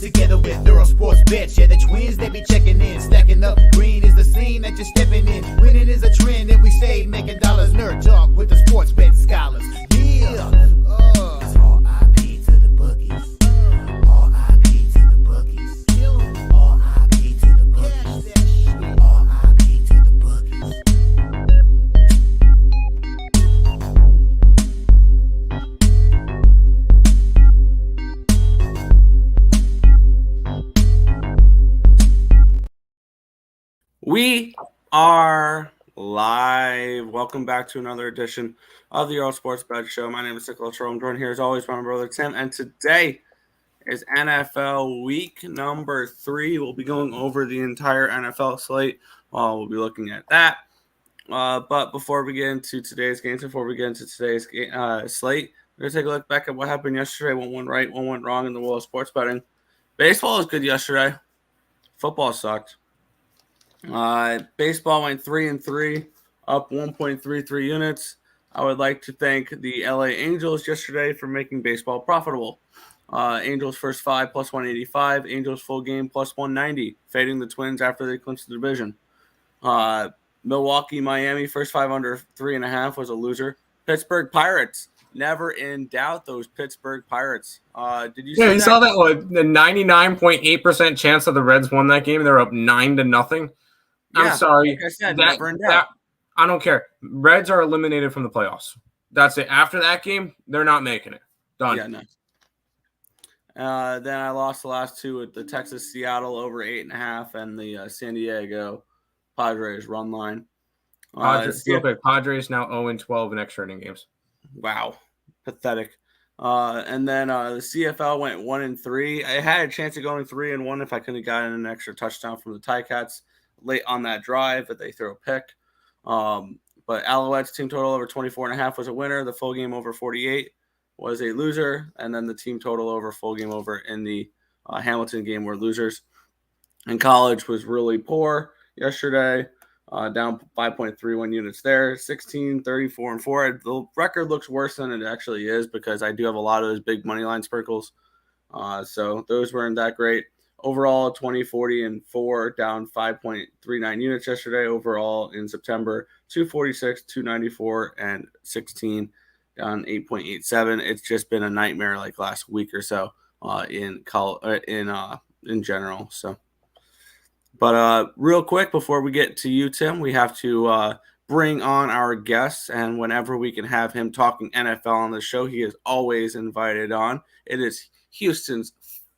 together with Earle Sports Bets. Yeah, the twins, they be checking in, stacking up. Green is the scene that you're stepping in. Winning is a trend, and we stay making dollars. Nerd talk with the sports bet scholars. Yeah. It's R.I.P. to the bookies. R.I.P. to the bookies. R.I.P. to the bookies. R.I.P. to the bookies. We are live. Welcome back to another edition of the Earle Sports Bet Show. My name is Nicholas Earle. I'm joined here as always by my brother Tim, and today is NFL week number 3. We'll be going over the entire NFL slate. We'll be looking at that. But before we get into today's games, slate, we're going to take a look back at what happened yesterday. What went right, what went wrong in the world of sports betting. Baseball was good yesterday. Football sucked. Baseball went 3-3, up 1.33 units. I would like to thank the LA Angels yesterday for making baseball profitable. Angels first 5 plus 185. Angels full game plus 190, fading the Twins after they clinched the division. Milwaukee, Miami first 5 under 3.5 was a loser. Pittsburgh Pirates, never in doubt. Those Pittsburgh Pirates. Did you? Yeah, you saw that one. The 99.8% chance that the Reds won that game. They're up 9-0. I'm sorry. Like I said, never in doubt. I don't care. Reds are eliminated from the playoffs. That's it. After that game, they're not making it. Done. Yeah, no. Then I lost the last two with the Texas Seattle over 8.5 and the San Diego Padres run line. Padres now 0-12 in extra inning games. Wow, pathetic. And then the CFL went 1-3. I had a chance of going 3-1 if I could have gotten an extra touchdown from the Ticats late on that drive, but they threw a pick. But Alouettes team total over 24.5 was a winner. The full game over 48 was a loser. And then the team total over full game over in the Hamilton game were losers. And college was really poor yesterday, down 5.31 units there, 16, 34, and 4. The record looks worse than it actually is because I do have a lot of those big money line sprinkles. So those weren't that great. Overall, 20, 40, and 4, down 5.39 units yesterday. Overall, in September, 246, 294, and 16, down 8.87. It's just been a nightmare like last week or so in general. So, but real quick before we get to you, Tim, we have to bring on our guests, and whenever we can have him talking NFL on the show, he is always invited on. It is Houston's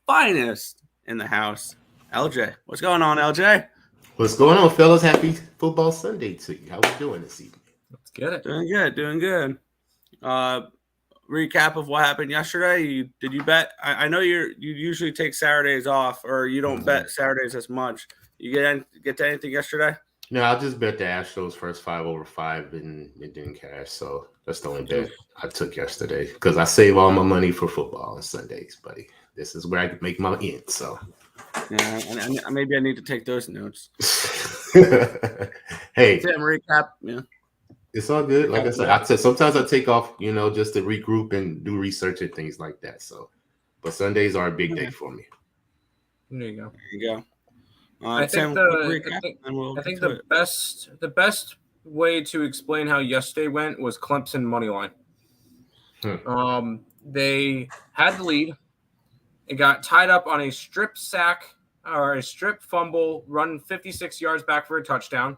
finest in the house, LJ. What's going on, LJ? What's going on, fellas? Happy Football Sunday to you. How we doing this evening? Let's get it. Doing good. Recap of what happened yesterday. Did you bet? I know you usually take Saturdays off, or you don't bet Saturdays as much. You get to anything yesterday? No, I just bet the Astros first 5 over 5 and it didn't cash. So that's the only bet I took yesterday because I save all my money for football on Sundays, buddy. This is where I can make my end. So, yeah, and maybe I need to take those notes. Hey, Tim, recap. Yeah, it's all good. Like I said, sometimes I take off, just to regroup and do research and things like that. So, but Sundays are a big day for me. There you go. There you go. I think the best way to explain how yesterday went was Clemson money line. They had the lead. It got tied up on a strip sack or a strip fumble, run 56 yards back for a touchdown.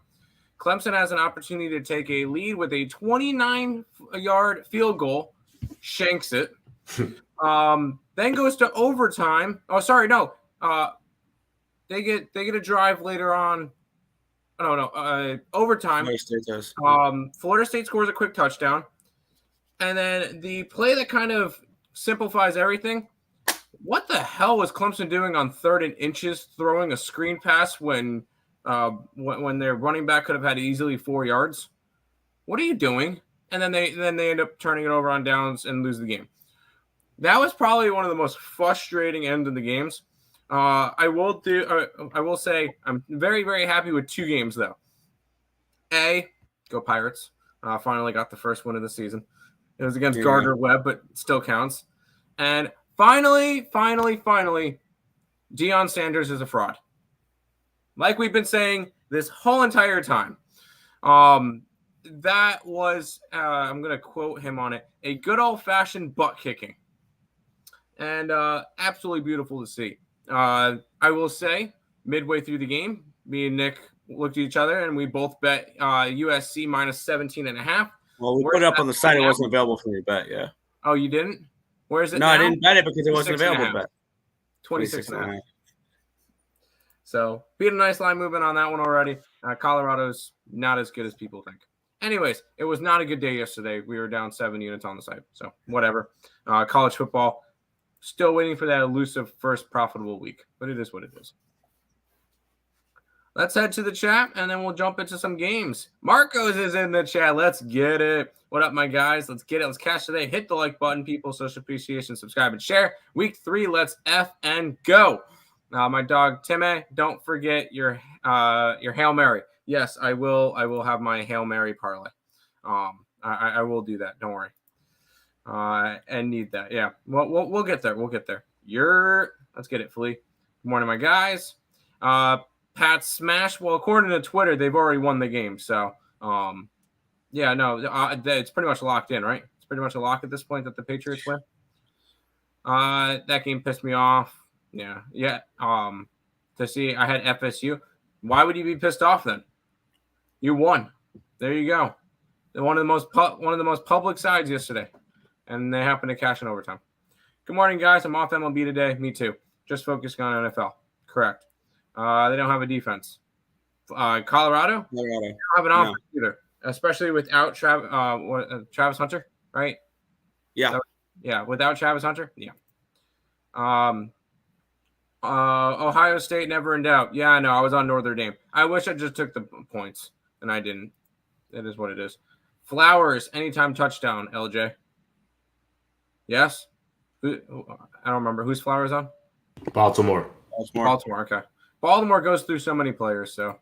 Clemson has an opportunity to take a lead with a 29-yard field goal, shanks it. Then goes to overtime. Oh, sorry, no. They get a drive later on. Overtime. Florida State scores a quick touchdown. And then the play that kind of simplifies everything. What the hell was Clemson doing on 3rd and inches, throwing a screen pass when their running back could have had easily 4 yards? What are you doing? And then they end up turning it over on downs and lose the game. That was probably one of the most frustrating ends of the games. I will say I'm very, very happy with 2 games though. Go Pirates! Finally got the first win of the season. It was against Gardner Webb, but still counts. And finally, Deion Sanders is a fraud. Like we've been saying this whole entire time. That was, I'm going to quote him on it, a good old-fashioned butt kicking. And absolutely beautiful to see. I will say, midway through the game, me and Nick looked at each other, and we both bet USC minus 17.5. Well, we put it up on the site. It wasn't available for me to bet, yeah. Oh, you didn't? Where is it No, now? I didn't bet it because it wasn't 26.5. available to bet. 26.5. So, beat a nice line movement on that one already. Colorado's not as good as people think. Anyways, it was not a good day yesterday. We were down 7 units on the site. So, whatever. College football, still waiting for that elusive first profitable week. But it is what it is. Let's head to the chat, and then we'll jump into some games. Marcos is in the chat. Let's get it. What up, my guys? Let's get it. Let's cash today. Hit the like button, people. Social appreciation, subscribe, and share. Week 3, let's F and go. My dog, Timmy, don't forget your Hail Mary. Yes, I will have my Hail Mary parlay. I will do that. Don't worry. And need that. Yeah, we'll get there. We'll get there. Let's get it, Flea. Good morning, my guys. Pat Smash. Well, according to Twitter, they've already won the game. So, yeah, no, it's pretty much locked in, right? It's pretty much a lock at this point that the Patriots win. That game pissed me off. Yeah. To see I had FSU. Why would you be pissed off then? You won. There you go. One of the most public sides yesterday, and they happened to cash in overtime. Good morning, guys. I'm off MLB today. Me too. Just focusing on NFL. Correct. They don't have a defense. Colorado? They don't have an offense either, especially without Travis Hunter, right? Yeah. Without Travis Hunter? Yeah. Ohio State never in doubt. Yeah, no, I was on Notre Dame. I wish I just took the points, and I didn't. It is what it is. Flowers, anytime touchdown, LJ. Yes? I don't remember. Who's Flowers on? Baltimore. Okay. Baltimore goes through so many players, so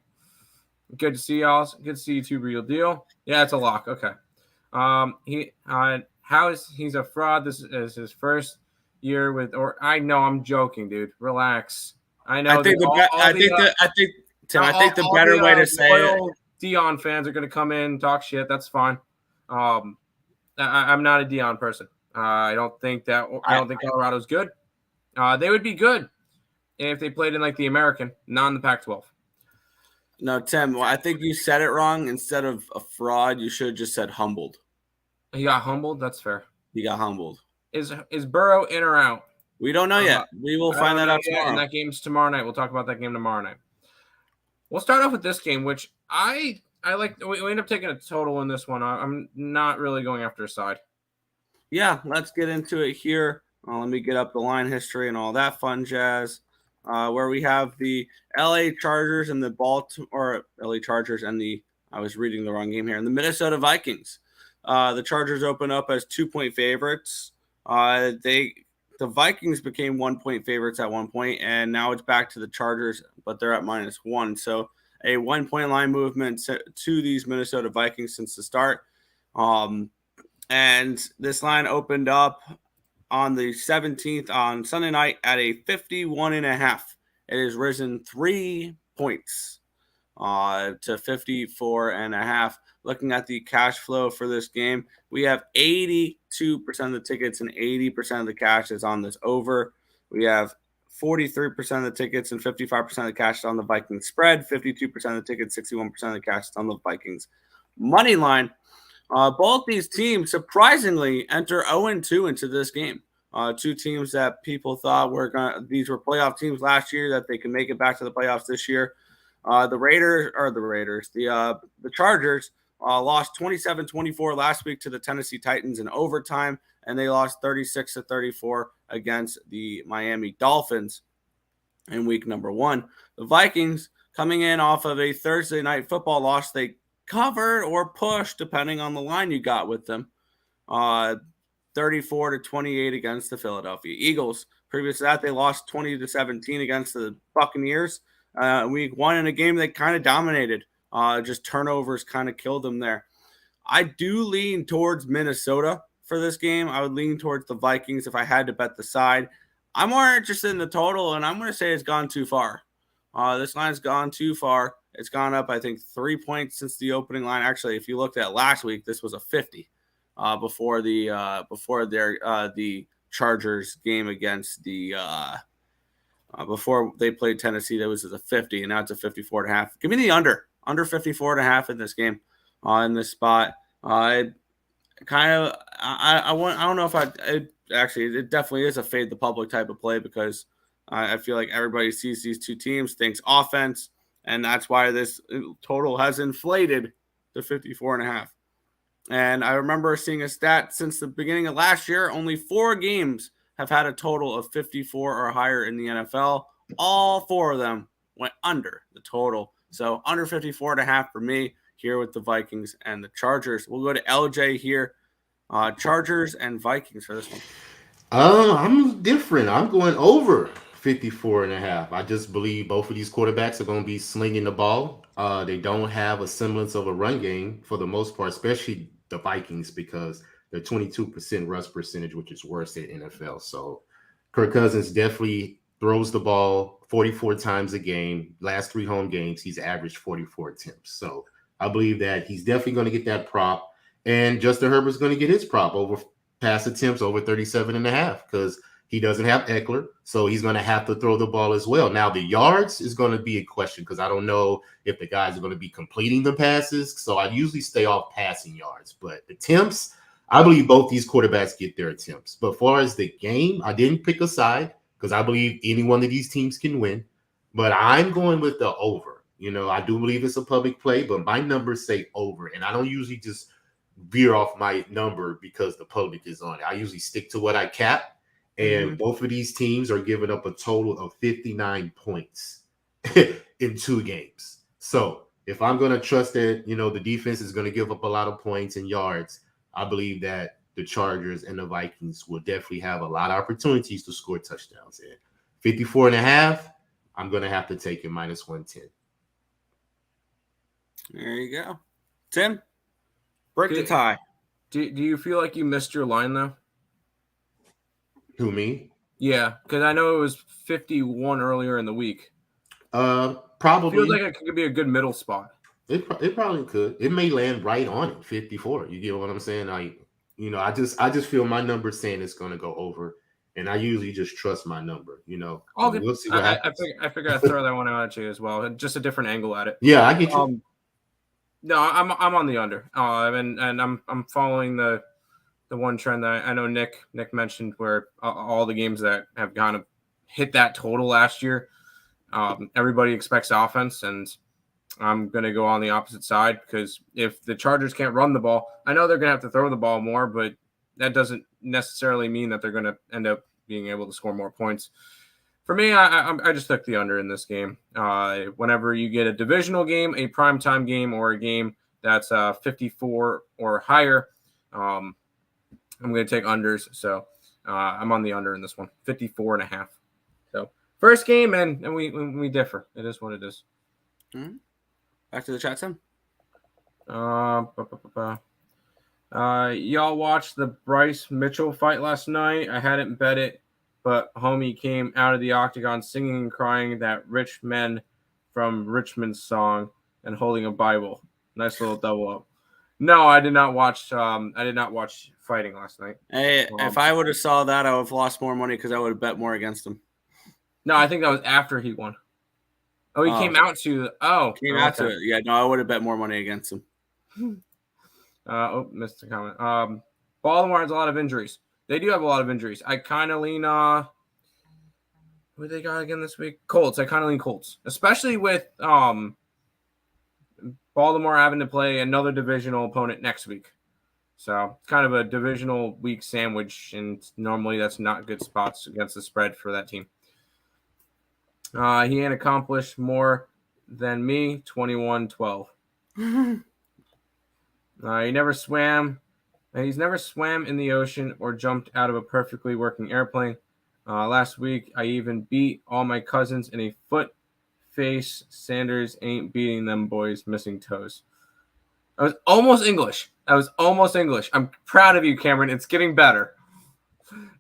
good to see y'all. Good to see you two, real deal. Yeah, it's a lock. Okay. He's a fraud. This is his first year with, or I know I'm joking, dude. Relax. I know. I think the better way to say it. Deion fans are going to come in and talk shit. That's fine. I'm not a Deion person. I don't think Colorado's good. They would be good if they played in like the American, not in the Pac-12. No, Tim, I think you said it wrong. Instead of a fraud, you should have just said humbled. He got humbled? That's fair. He got humbled. Is Burrow in or out? We don't know yet. We will find that out tomorrow. And that game's tomorrow night. We'll talk about that game tomorrow night. We'll start off with this game, which I like. We end up taking a total in this one. I'm not really going after a side. Yeah, let's get into it here. Let me get up the line history and all that fun jazz. Where we have the LA Chargers and the I was reading the wrong game here, and the Minnesota Vikings. The Chargers open up as 2-point favorites. The Vikings became 1-point favorites at one point, and now it's back to the Chargers, but they're at -1. So a 1-point line movement to these Minnesota Vikings since the start. And this line opened up on the 17th on Sunday night at a 51.5. It has risen 3 points to 54.5. Looking at the cash flow for this game, we have 82% of the tickets and 80% of the cash is on this over. We have 43% of the tickets and 55% of the cash is on the Vikings spread. 52% of the tickets, 61% of the cash is on the Vikings money line. Both these teams surprisingly enter 0-2 into this game. Two teams that people thought these were playoff teams last year, that they can make it back to the playoffs this year. The Chargers lost 27-24 last week to the Tennessee Titans in overtime, and they lost 36-34 against the Miami Dolphins in week number 1. The Vikings, coming in off of a Thursday night football loss, they covered or pushed, depending on the line you got with them, 34-28 against the Philadelphia Eagles. Previous to that, they lost 20-17 against the Buccaneers. Week 1 in a game they kind of dominated. Just turnovers kind of killed them there. I do lean towards Minnesota for this game. I would lean towards the Vikings if I had to bet the side. I'm more interested in the total, and I'm going to say it's gone too far. This line's gone too far. It's gone up, I think, 3 points since the opening line. Actually, if you looked at last week, this was a 50 before the Chargers game against the before they played Tennessee. That was a 50, and now it's a 54.5. Give me the under 54.5 in this game, in this spot. I don't know if actually, it definitely is a fade the public type of play because I feel like everybody sees these two teams, thinks offense, and that's why this total has inflated to 54.5. And I remember seeing a stat since the beginning of last year, only 4 games have had a total of 54 or higher in the NFL. All 4 of them went under the total. So under 54.5 for me here with the Vikings and the Chargers. We'll go to LJ here. Chargers and Vikings for this one. I'm different. I'm going over 54.5. I just believe both of these quarterbacks are going to be slinging the ball. They don't have a semblance of a run game for the most part, especially the Vikings, because they're 22% rush percentage, which is worse than NFL. So Kirk Cousins definitely throws the ball 44 times a game. Last 3 home games, he's averaged 44 attempts. So I believe that he's definitely going to get that prop. And Justin Herbert's going to get his prop over pass attempts over 37.5 because he doesn't have Eckler. So he's going to have to throw the ball as well. Now, the yards is going to be a question because I don't know if the guys are going to be completing the passes. So I usually stay off passing yards. But attempts, I believe both these quarterbacks get their attempts. But as far as the game, I didn't pick a side because I believe any one of these teams can win. But I'm going with the over. I do believe it's a public play, but my numbers say over. And I don't usually just veer off my number because the public is on it. I usually stick to what I cap. And both of these teams are giving up a total of 59 points in 2 games. So if I'm going to trust that, the defense is going to give up a lot of points and yards, I believe that the Chargers and the Vikings will definitely have a lot of opportunities to score touchdowns. And 54.5, I'm going to have to take it minus 110. There you go. Tim, break the tie. Do you feel like you missed your line, though? Who, me? Yeah, because I know it was 51 earlier in the week. Probably. Feels like it could be a good middle spot. It probably could. It may land right on it, 54. You get what I'm saying? I just feel my number saying it's going to go over, and I usually just trust my number. Okay. We'll see what happens. I figure I'd throw that one out at you as well, just a different angle at it. Yeah, I get you. No, I'm on the under, and I'm following the one trend that I know Nick mentioned, where all the games that have kind of hit that total last year, everybody expects offense, and I'm going to go on the opposite side because if the Chargers can't run the ball, I know they're going to have to throw the ball more, but that doesn't necessarily mean that they're going to end up being able to score more points. For me, I just took the under in this game. Whenever you get a divisional game, a primetime game, or a game that's 54 or higher, I'm going to take unders. So I'm on the under in this one, 54.5. So first game, and we differ. It is what it is. Mm-hmm. Back to the chat, Tim. Y'all watched the Bryce Mitchell fight last night. I hadn't bet it, but homie came out of the octagon singing and crying that Rich Men from Richmond song and holding a Bible. Nice little double up. No, I did not watch fighting last night. Hey, if I would have saw that, I would have lost more money because I would have bet more against him. No, I think that was after he won. Oh, he came out to it. Yeah, no, I would have bet more money against him. Missed the comment. Baltimore has a lot of injuries. They do have a lot of injuries. I kind of lean who they got again this week? Colts. I kind of lean Colts, especially with Baltimore having to play another divisional opponent next week. So it's kind of a divisional week sandwich, and normally that's not good spots against the spread for that team. He ain't accomplished more than me, 21-12. He never swam. He's never swam in the ocean or jumped out of a perfectly working airplane. Last week, I even beat all my cousins in a foot face. Sanders ain't beating them boys, missing toes. I was almost English. I'm proud of you, Cameron. It's getting better.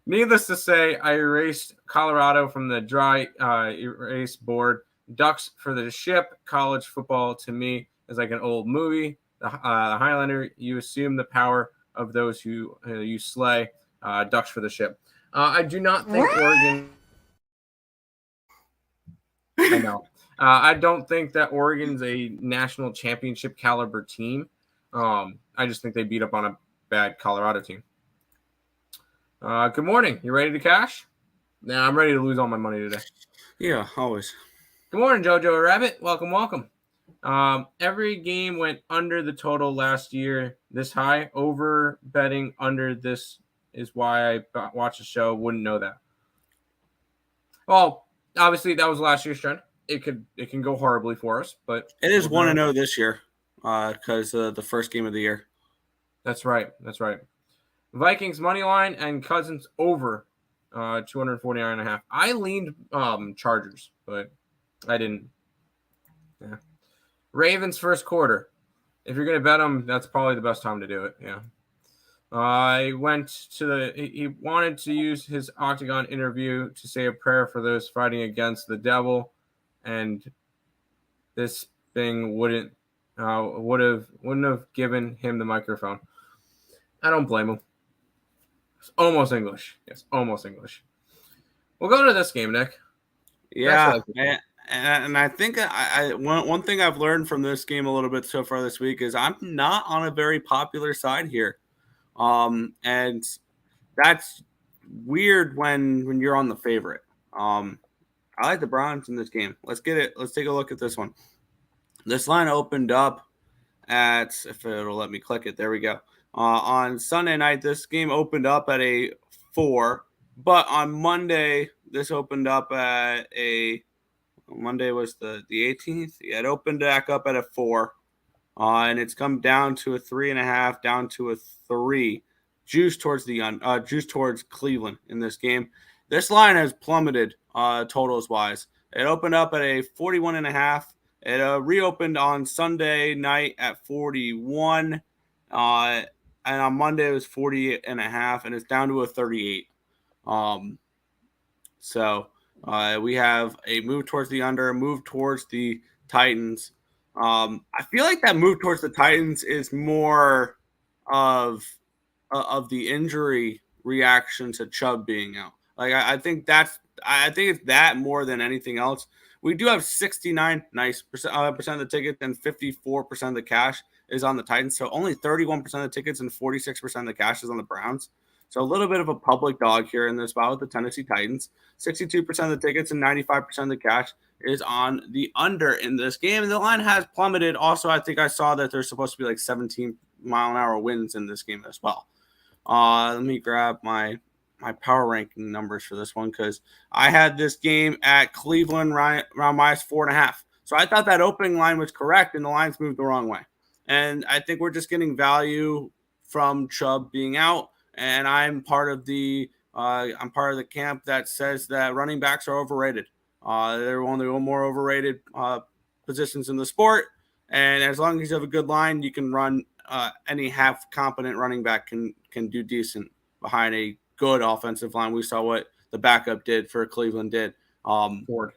Needless to say, I erased Colorado from the dry erase board. Ducks for the ship. College football to me is like an old movie. The Highlander, you assume the power of those who you slay. Ducks for the ship. I do not think Oregon. I know. I don't think that Oregon's a national championship caliber team. I just think they beat up on a bad Colorado team. Good morning. You ready to cash? Nah, I'm ready to lose all my money today. Yeah, always. Good morning, Jojo Rabbit. Welcome. Every game went under the total last year this high. Over betting under this is why I watch the show. Wouldn't know that. Well, obviously that was last year's trend. It can go horribly for us, but It is 1-0 this year because the first game of the year. That's right. Vikings money line and Cousins over 249.5. I leaned Chargers, but I didn't. Yeah. Ravens first quarter. If you're gonna bet them, that's probably the best time to do it. Yeah. I went to he wanted to use his Octagon interview to say a prayer for those fighting against the devil, and this thing wouldn't have given him the microphone. I don't blame him. It's almost English. Yes, almost English. We'll go to this game, Nick. Yeah, and I think one thing I've learned from this game a little bit so far this week is I'm not on a very popular side here. And that's weird when you're on the favorite. I like the Browns in this game. Let's take a look at this one. This line opened up at, if it'll let me click it, there we go. On Sunday night, this game opened up at a 4, but on Monday, this opened up at Monday was the 18th. Yeah, it opened back up at a 4. And it's come down to a 3.5, down to a 3. Juice towards Cleveland in this game. This line has plummeted totals wise. It opened up at a 41.5. It reopened on Sunday night at 41. And on Monday it was 48.5, and it's down to a 38. So we have a move towards the under, a move towards the Titans. I feel like that move towards the Titans is more of the injury reaction to Chubb being out. Like I think it's that more than anything else. We do have 69 percent of the tickets and 54% of the cash is on the Titans. So only 31% of the tickets and 46% of the cash is on the Browns. So a little bit of a public dog here in this spot with the Tennessee Titans. 62% of the tickets and 95% of the cash is on the under in this game. And the line has plummeted. Also, I think I saw that there's supposed to be like 17-mile-an-hour winds in this game as well. Let me grab my power ranking numbers for this one because I had this game at Cleveland around minus 4.5. So I thought that opening line was correct, and the lines moved the wrong way. And I think we're just getting value from Chubb being out. And I'm part of the camp that says that running backs are overrated. They're one of the more overrated positions in the sport. And as long as you have a good line, you can run any half competent running back can do decent behind a good offensive line. We saw what the backup did for Cleveland did. Ford.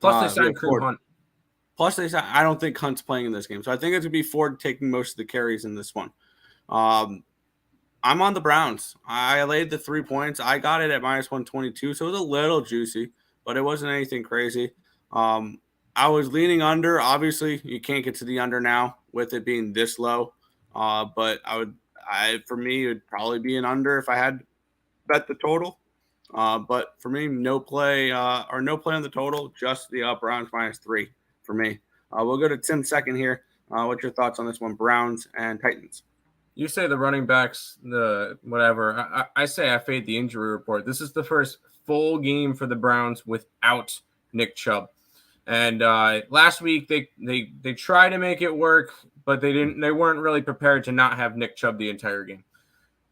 Plus they signed Kareem Hunt. Plus I don't think Hunt's playing in this game. So I think it's going to be Ford taking most of the carries in this one. I'm on the Browns. I laid the 3 points. I got it at minus 122, so it was a little juicy, but it wasn't anything crazy. I was leaning under. Obviously, you can't get to the under now with it being this low. But for me, it would probably be an under if I had bet the total. But for me, no play on the total, just the Browns minus 3 for me. We'll go to Tim second here. What's your thoughts on this one, Browns and Titans? You say the running backs, the whatever. I say I fade the injury report. This is the first full game for the Browns without Nick Chubb. And last week they tried to make it work, but they weren't really prepared to not have Nick Chubb the entire game.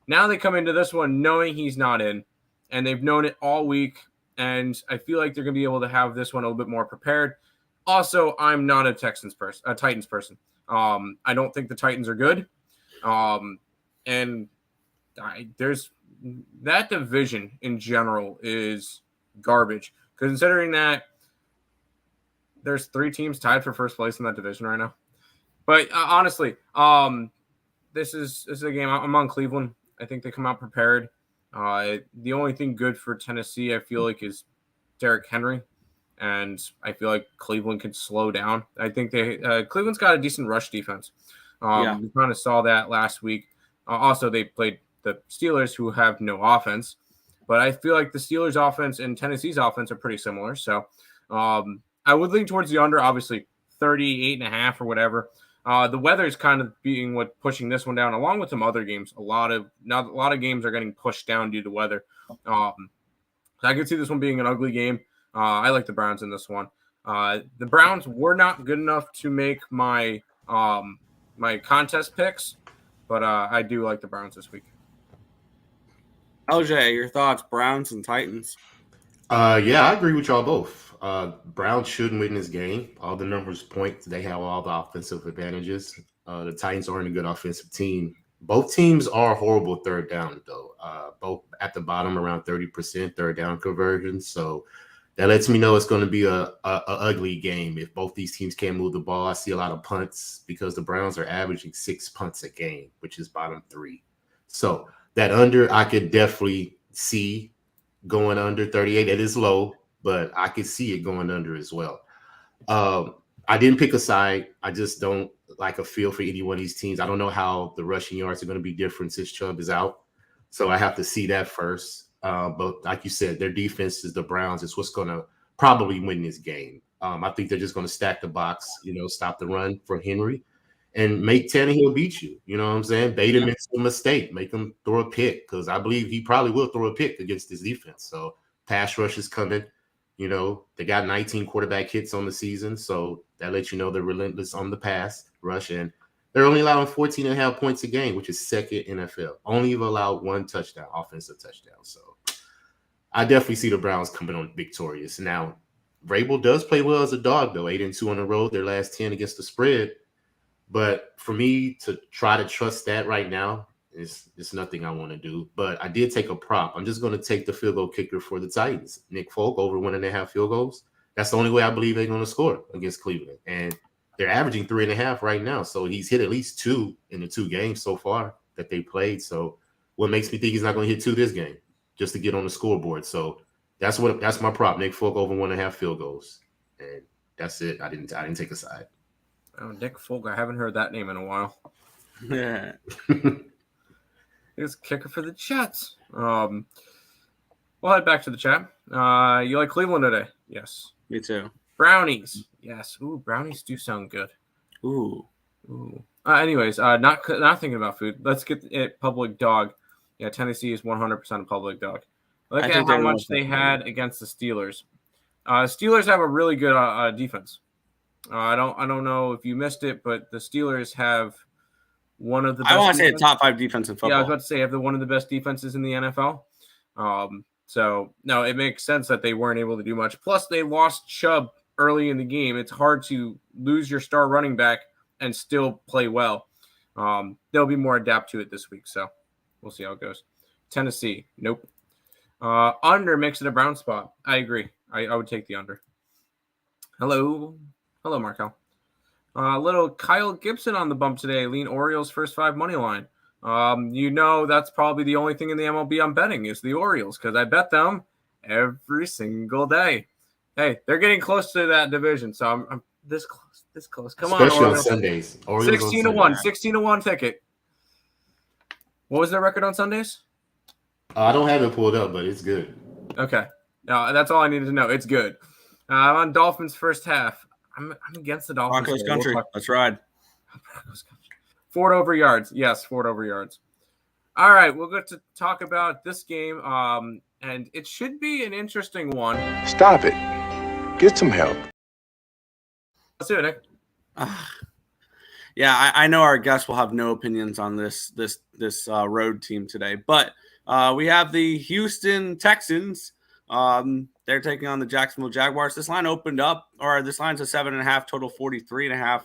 Now they come into this one knowing he's not in, and they've known it all week. And I feel like they're gonna be able to have this one a little bit more prepared. Also, I'm not a Titans person. I don't think the Titans are good. And there's that division in general is garbage. Considering that there's 3 teams tied for first place in that division right now. But honestly, this is a game. I'm on Cleveland. I think they come out prepared. The only thing good for Tennessee, I feel like, is Derrick Henry, and I feel like Cleveland can slow down. I think Cleveland's got a decent rush defense. We kind of saw that last week. Also, they played the Steelers, who have no offense, but I feel like the Steelers' offense and Tennessee's offense are pretty similar. So I would lean towards the under, obviously 38.5 or whatever. The weather is kind of being what pushing this one down, along with some other games. A lot of games are getting pushed down due to weather. So I could see this one being an ugly game. I like the Browns in this one. The Browns were not good enough to make my my contest picks, but I do like the Browns this week. LJ, your thoughts? Browns and Titans. Yeah, I agree with y'all both. Browns should win this game. All the numbers point they have all the offensive advantages. The Titans aren't a good offensive team. Both teams are horrible third down, though. Both at the bottom around 30% third down conversion. So that lets me know it's going to be a ugly game. If both these teams can't move the ball, I see a lot of punts because the Browns are averaging 6 punts a game, which is bottom 3. So that under, I could definitely see going under 38. It is low, but I could see it going under as well. I didn't pick a side. I just don't like a feel for any one of these teams. I don't know how the rushing yards are going to be different since Chubb is out. So I have to see that first. But like you said, their defense is the Browns. It's what's going to probably win this game. I think they're just going to stack the box, stop the run from Henry and make Tannehill beat you. You know what I'm saying? Bait him into a mistake. Make him throw a pick because I believe he probably will throw a pick against this defense. So pass rush is coming. They got 19 quarterback hits on the season. So that lets you know they're relentless on the pass rush. And they're only allowing 14.5 points a game, which is second NFL. Only have allowed 1 touchdown, offensive touchdown. So I definitely see the Browns coming on victorious. Now, Vrabel does play well as a dog, though. 8-2 on the road, their last 10 against the spread. But for me to try to trust that right now is nothing I want to do. But I did take a prop. I'm just going to take the field goal kicker for the Titans, Nick Folk, over 1.5 field goals. That's the only way I believe they're going to score against Cleveland. And they're averaging 3.5 right now. So he's hit at least 2 in the 2 games so far that they played. So what makes me think he's not going to hit 2 this game just to get on the scoreboard? So that's my prop. Nick Folk over 1.5 field goals. And that's it. I didn't take a side. Oh, Nick Folk. I haven't heard that name in a while. Yeah. He's kicker for the Jets. We'll head back to the chat. You like Cleveland today? Yes. Me too. Brownies. Yes. Ooh, brownies do sound good. Ooh. Anyways, not thinking about food. Let's get it. Public dog. Yeah, Tennessee is 100% a public dog. Look at how much they had against the Steelers. Steelers have a really good defense. I don't know if you missed it, but the Steelers have one of the best. I want to say a top 5 defense in football. Yeah, I was about to say have one of the best defenses in the NFL. So no, it makes sense that they weren't able to do much. Plus, they lost Chubb early in the game. It's hard to lose your star running back and still play well. There'll be more adapt to it this week, so we'll see how it goes. Tennessee, nope. Under makes it a brown spot. I agree. I would take the under. Hello, Markel. Little Kyle Gibson on the bump today. Lean Orioles first 5 money line. That's probably the only thing in the MLB I'm betting is the Orioles because I bet them every single day. Hey, they're getting close to that division, so I'm this close. Come on, especially Orioles. on Sundays. 16-1, 16-1 ticket. What was their record on Sundays? I don't have it pulled up, but it's good. Okay, that's all I needed to know. It's good. I'm on Dolphins first half. I'm against the Dolphins. Broncos country. Let's ride. Broncos country. Ford over yards. Yes, Ford over yards. All right, we'll get to talk about this game, and it should be an interesting one. Stop it. Get some help. Let's do it, Nick. Yeah, I know our guests will have no opinions on this road team today, but we have the Houston Texans. They're taking on the Jacksonville Jaguars. This line opened up, or this line's a 7.5, total 43.5.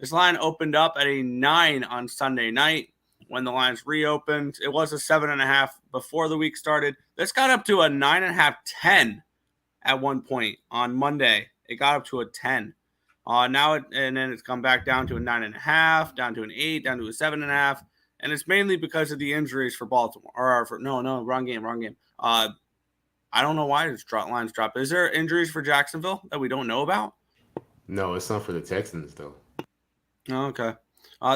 This line opened up at a 9 on Sunday night. when the lines reopened. It was a 7.5 before the week started. This got up to a 9.5, 10 at one point on Monday. It got up to a 10. And then it's come back down to a 9.5, down to an 8, down to a 7.5. And it's mainly because of the injuries for Baltimore. Wrong game. I don't know why lines dropped. Is there injuries for Jacksonville that we don't know about? No, it's not for the Texans, though. Okay.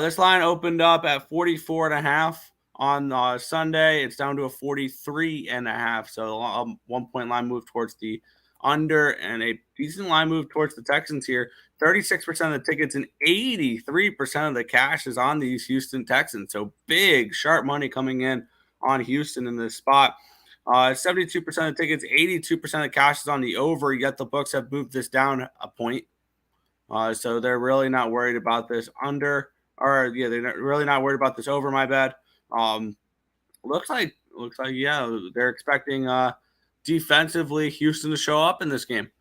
This line opened up at 44.5 on Sunday. It's down to a 43.5. So a 1 point line move towards the under and a decent line move towards the Texans here. 36% of the tickets and 83% of the cash is on these Houston Texans. So big, sharp money coming in on Houston in this spot. 72% of the tickets, 82% of the cash is on the over, yet the books have moved this down a point. So they're really not worried about this under. They're really not worried about this over, my bad. Looks like, they're expecting defensively Houston to show up in this game.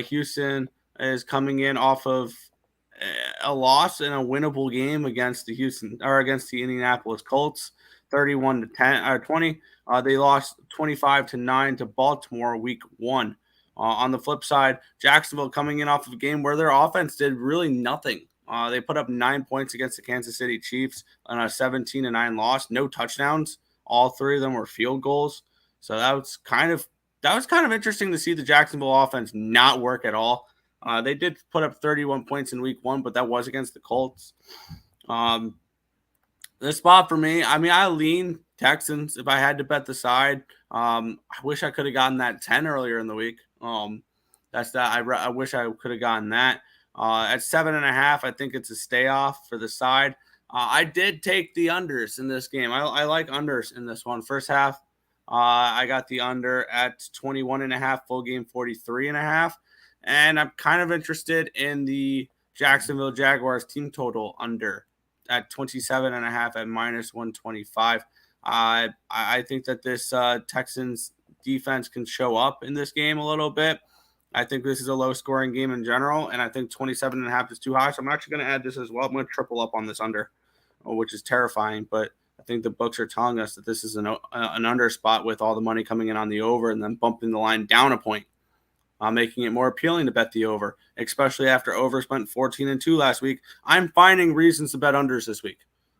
Houston is coming in off of a loss in a winnable game against the Indianapolis Colts, 31-20. They lost 25-9 to Baltimore week 1. On the flip side, Jacksonville coming in off of a game where their offense did really nothing. They put up 9 points against the Kansas City Chiefs on a 17-9 loss, no touchdowns. All 3 of them were field goals. So that was kind of interesting to see the Jacksonville offense not work at all. They did put up 31 points in week 1, but that was against the Colts. This spot for me, I lean Texans if I had to bet the side. I wish I could have gotten that 10 earlier in the week. I wish I could have gotten that. At 7.5, I think it's a stay off for the side. I did take the unders in this game. I like unders in this one. First half, I got the under at 21.5, full game 43.5. And I'm kind of interested in the Jacksonville Jaguars team total under at 27.5 at -125. I think that this Texans defense can show up in this game a little bit. I think this is a low-scoring game in general, and I think 27.5 is too high. So I'm actually going to add this as well. I'm going to triple up on this under, which is terrifying. But I think the books are telling us that this is an under spot with all the money coming in on the over and then bumping the line down a point, making it more appealing to bet the over, especially after overs went 14-2 last week. I'm finding reasons to bet unders this week.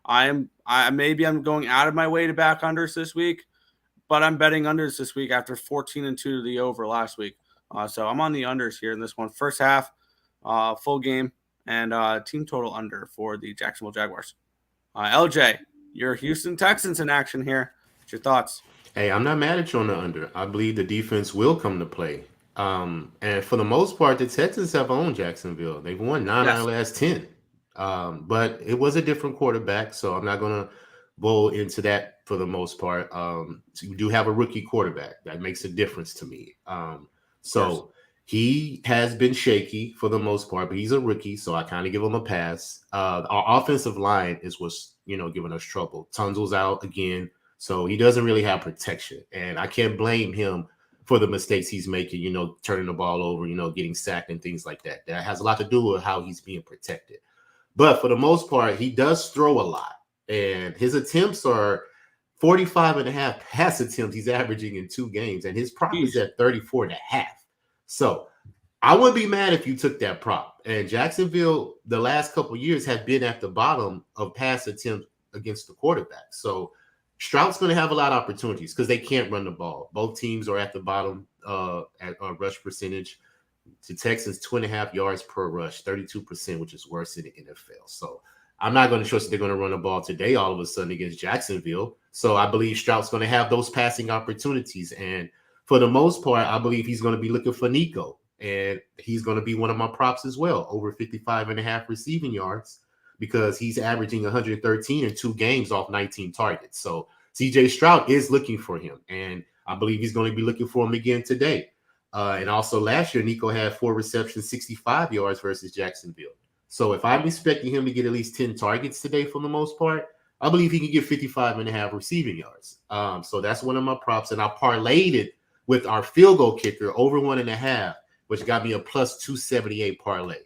Maybe I'm going out of my way to back unders this week, but I'm betting unders this week after 14-2 to the over last week. So I'm on the unders here in this one. First half, full game, and team total under for the Jacksonville Jaguars. LJ, your Houston Texans in action here. What's your thoughts? Hey, I'm not mad at you on the under. I believe the defense will come to play. And for the most part, the Texans have owned Jacksonville. They've won 9 out of the last 10. But it was a different quarterback, so I'm not going to bowl into that for the most part. So you do have a rookie quarterback. That makes a difference to me. So he has been shaky for the most part, but he's a rookie, so I kind of give him a pass. Our offensive line is what's, giving us trouble. Tunzel's out again, so he doesn't really have protection. And I can't blame him for the mistakes he's making, turning the ball over, getting sacked and things like that. That has a lot to do with how he's being protected. But for the most part, he does throw a lot. And his attempts are 45.5 pass attempts he's averaging in 2 games. And his prop is at 34.5. So I wouldn't be mad if you took that prop. And Jacksonville, the last couple of years, have been at the bottom of pass attempts against the quarterback. So Stroud's going to have a lot of opportunities because they can't run the ball. Both teams are at the bottom at rush percentage. The Texans 2.5 yards per rush, 32%, which is worse in the NFL. So I'm not going to trust they're going to run the ball today all of a sudden against Jacksonville. So I believe Stroud's going to have those passing opportunities. And for the most part, I believe he's going to be looking for Nico. And he's going to be one of my props as well, over 55.5 receiving yards, because he's averaging 113 in 2 games off 19 targets. So CJ Stroud is looking for him. And I believe he's going to be looking for him again today. And also last year, Nico had 4 receptions, 65 yards versus Jacksonville. So if I'm expecting him to get at least 10 targets today for the most part, I believe he can get 55.5 receiving yards. So that's one of my props. And I parlayed it with our field goal kicker over 1.5, which got me a plus 278 parlay.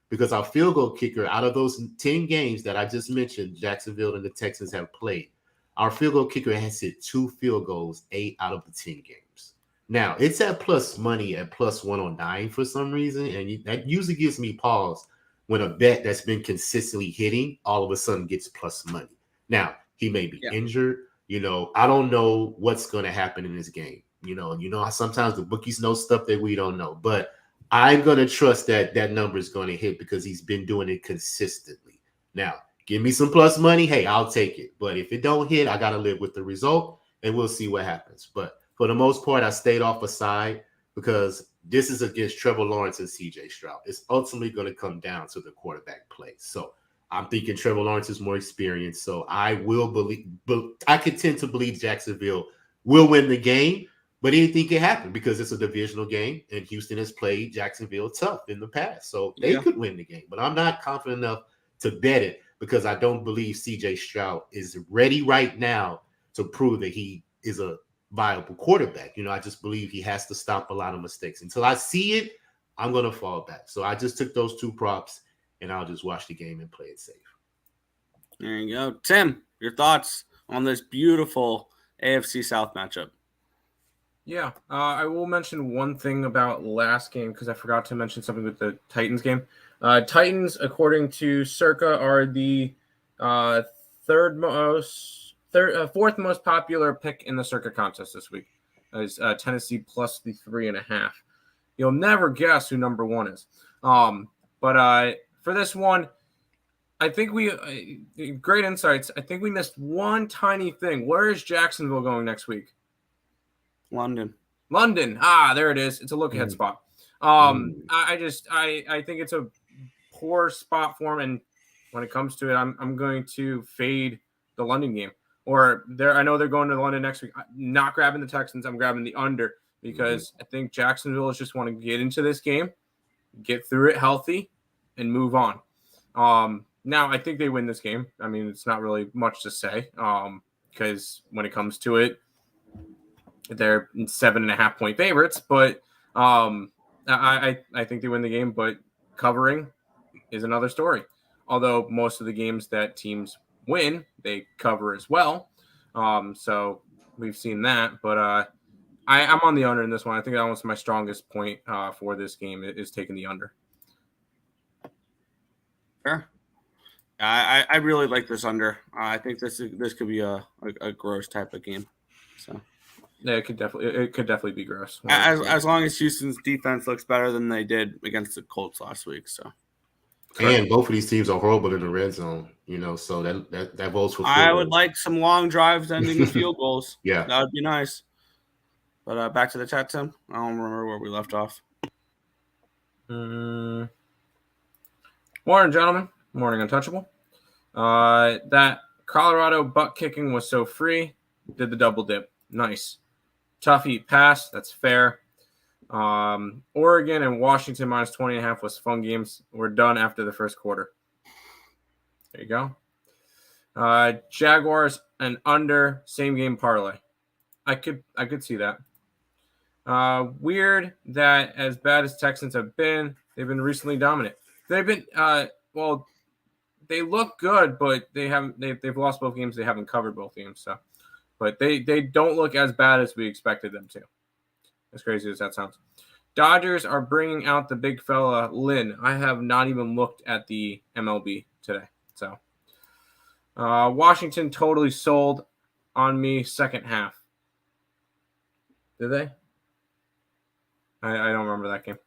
because our field goal kicker, out of those 10 games that I just mentioned, Jacksonville and the Texans have played, our field goal kicker has hit 2 field goals 8 out of the 10 games. Now, it's at plus money at plus 109 for some reason, and that usually gives me pause when a bet that's been consistently hitting all of a sudden gets plus money. Now, he may be injured. I don't know what's going to happen in this game. How sometimes the bookies know stuff that we don't know, but I'm going to trust that number is going to hit because he's been doing it consistently. Now, give me some plus money. Hey, I'll take it. But if it don't hit, I got to live with the result, and we'll see what happens. But for the most part, I stayed off a side because this is against Trevor Lawrence and CJ Stroud. It's ultimately going to come down to the quarterback play. So I'm thinking Trevor Lawrence is more experienced. So I could tend to believe Jacksonville will win the game. But anything can happen because it's a divisional game, and Houston has played Jacksonville tough in the past. So they could win the game. But I'm not confident enough to bet it because I don't believe C.J. Stroud is ready right now to prove that he is a viable quarterback. I just believe he has to stop a lot of mistakes. Until I see it, I'm going to fall back. So I just took those 2 props, and I'll just watch the game and play it safe. There you go. Tim, your thoughts on this beautiful AFC South matchup? Yeah, I will mention one thing about last game because I forgot to mention something with the Titans game. Titans, according to Circa, are the fourth most popular pick in the Circa contest this week. Is Tennessee plus the 3.5. You'll never guess who number 1 is. But for this one, I think great insights. I think we missed one tiny thing. Where is Jacksonville going next week? London. There it is. It's a look ahead spot. I think it's a poor spot for him, and when it comes to it, I'm going to fade the London game. I know they're going to London next week. I'm not grabbing the Texans. I'm grabbing the under because I think Jacksonville just want to get into this game, get through it healthy, and move on. Now I think they win this game. I mean, it's not really much to say because when it comes to it, they're 7.5 point favorites, but I think they win the game, but covering is another story. Although most of the games that teams win, they cover as well. So we've seen that, but I'm on the under in this one. I think that was my strongest point for this game is taking the under. Sure. I really like this under. I think this could be a gross type of game. So. Yeah, it could definitely be gross. As long as Houston's defense looks better than they did against the Colts last week. So, and both of these teams are horrible in the red zone. So that votes for. I would like some long drives ending in field goals. Yeah, that would be nice. But back to the chat, Tim. I don't remember where we left off. Morning, gentlemen. Morning, Untouchable. That Colorado butt kicking was so free. Did the double dip. Nice. Toughy pass. That's fair. Oregon and Washington minus 20.5 was fun games. We're done after the first quarter. There you go. Jaguars and under same game parlay. I could see that. Weird that as bad as Texans have been, they've been recently dominant. They've been they look good, but they've lost both games. They haven't covered both games. So. But they don't look as bad as we expected them to. As crazy as that sounds. Dodgers are bringing out the big fella, Lynn. I have not even looked at the MLB today. So, Washington totally sold on me second half. Did they? I don't remember that game.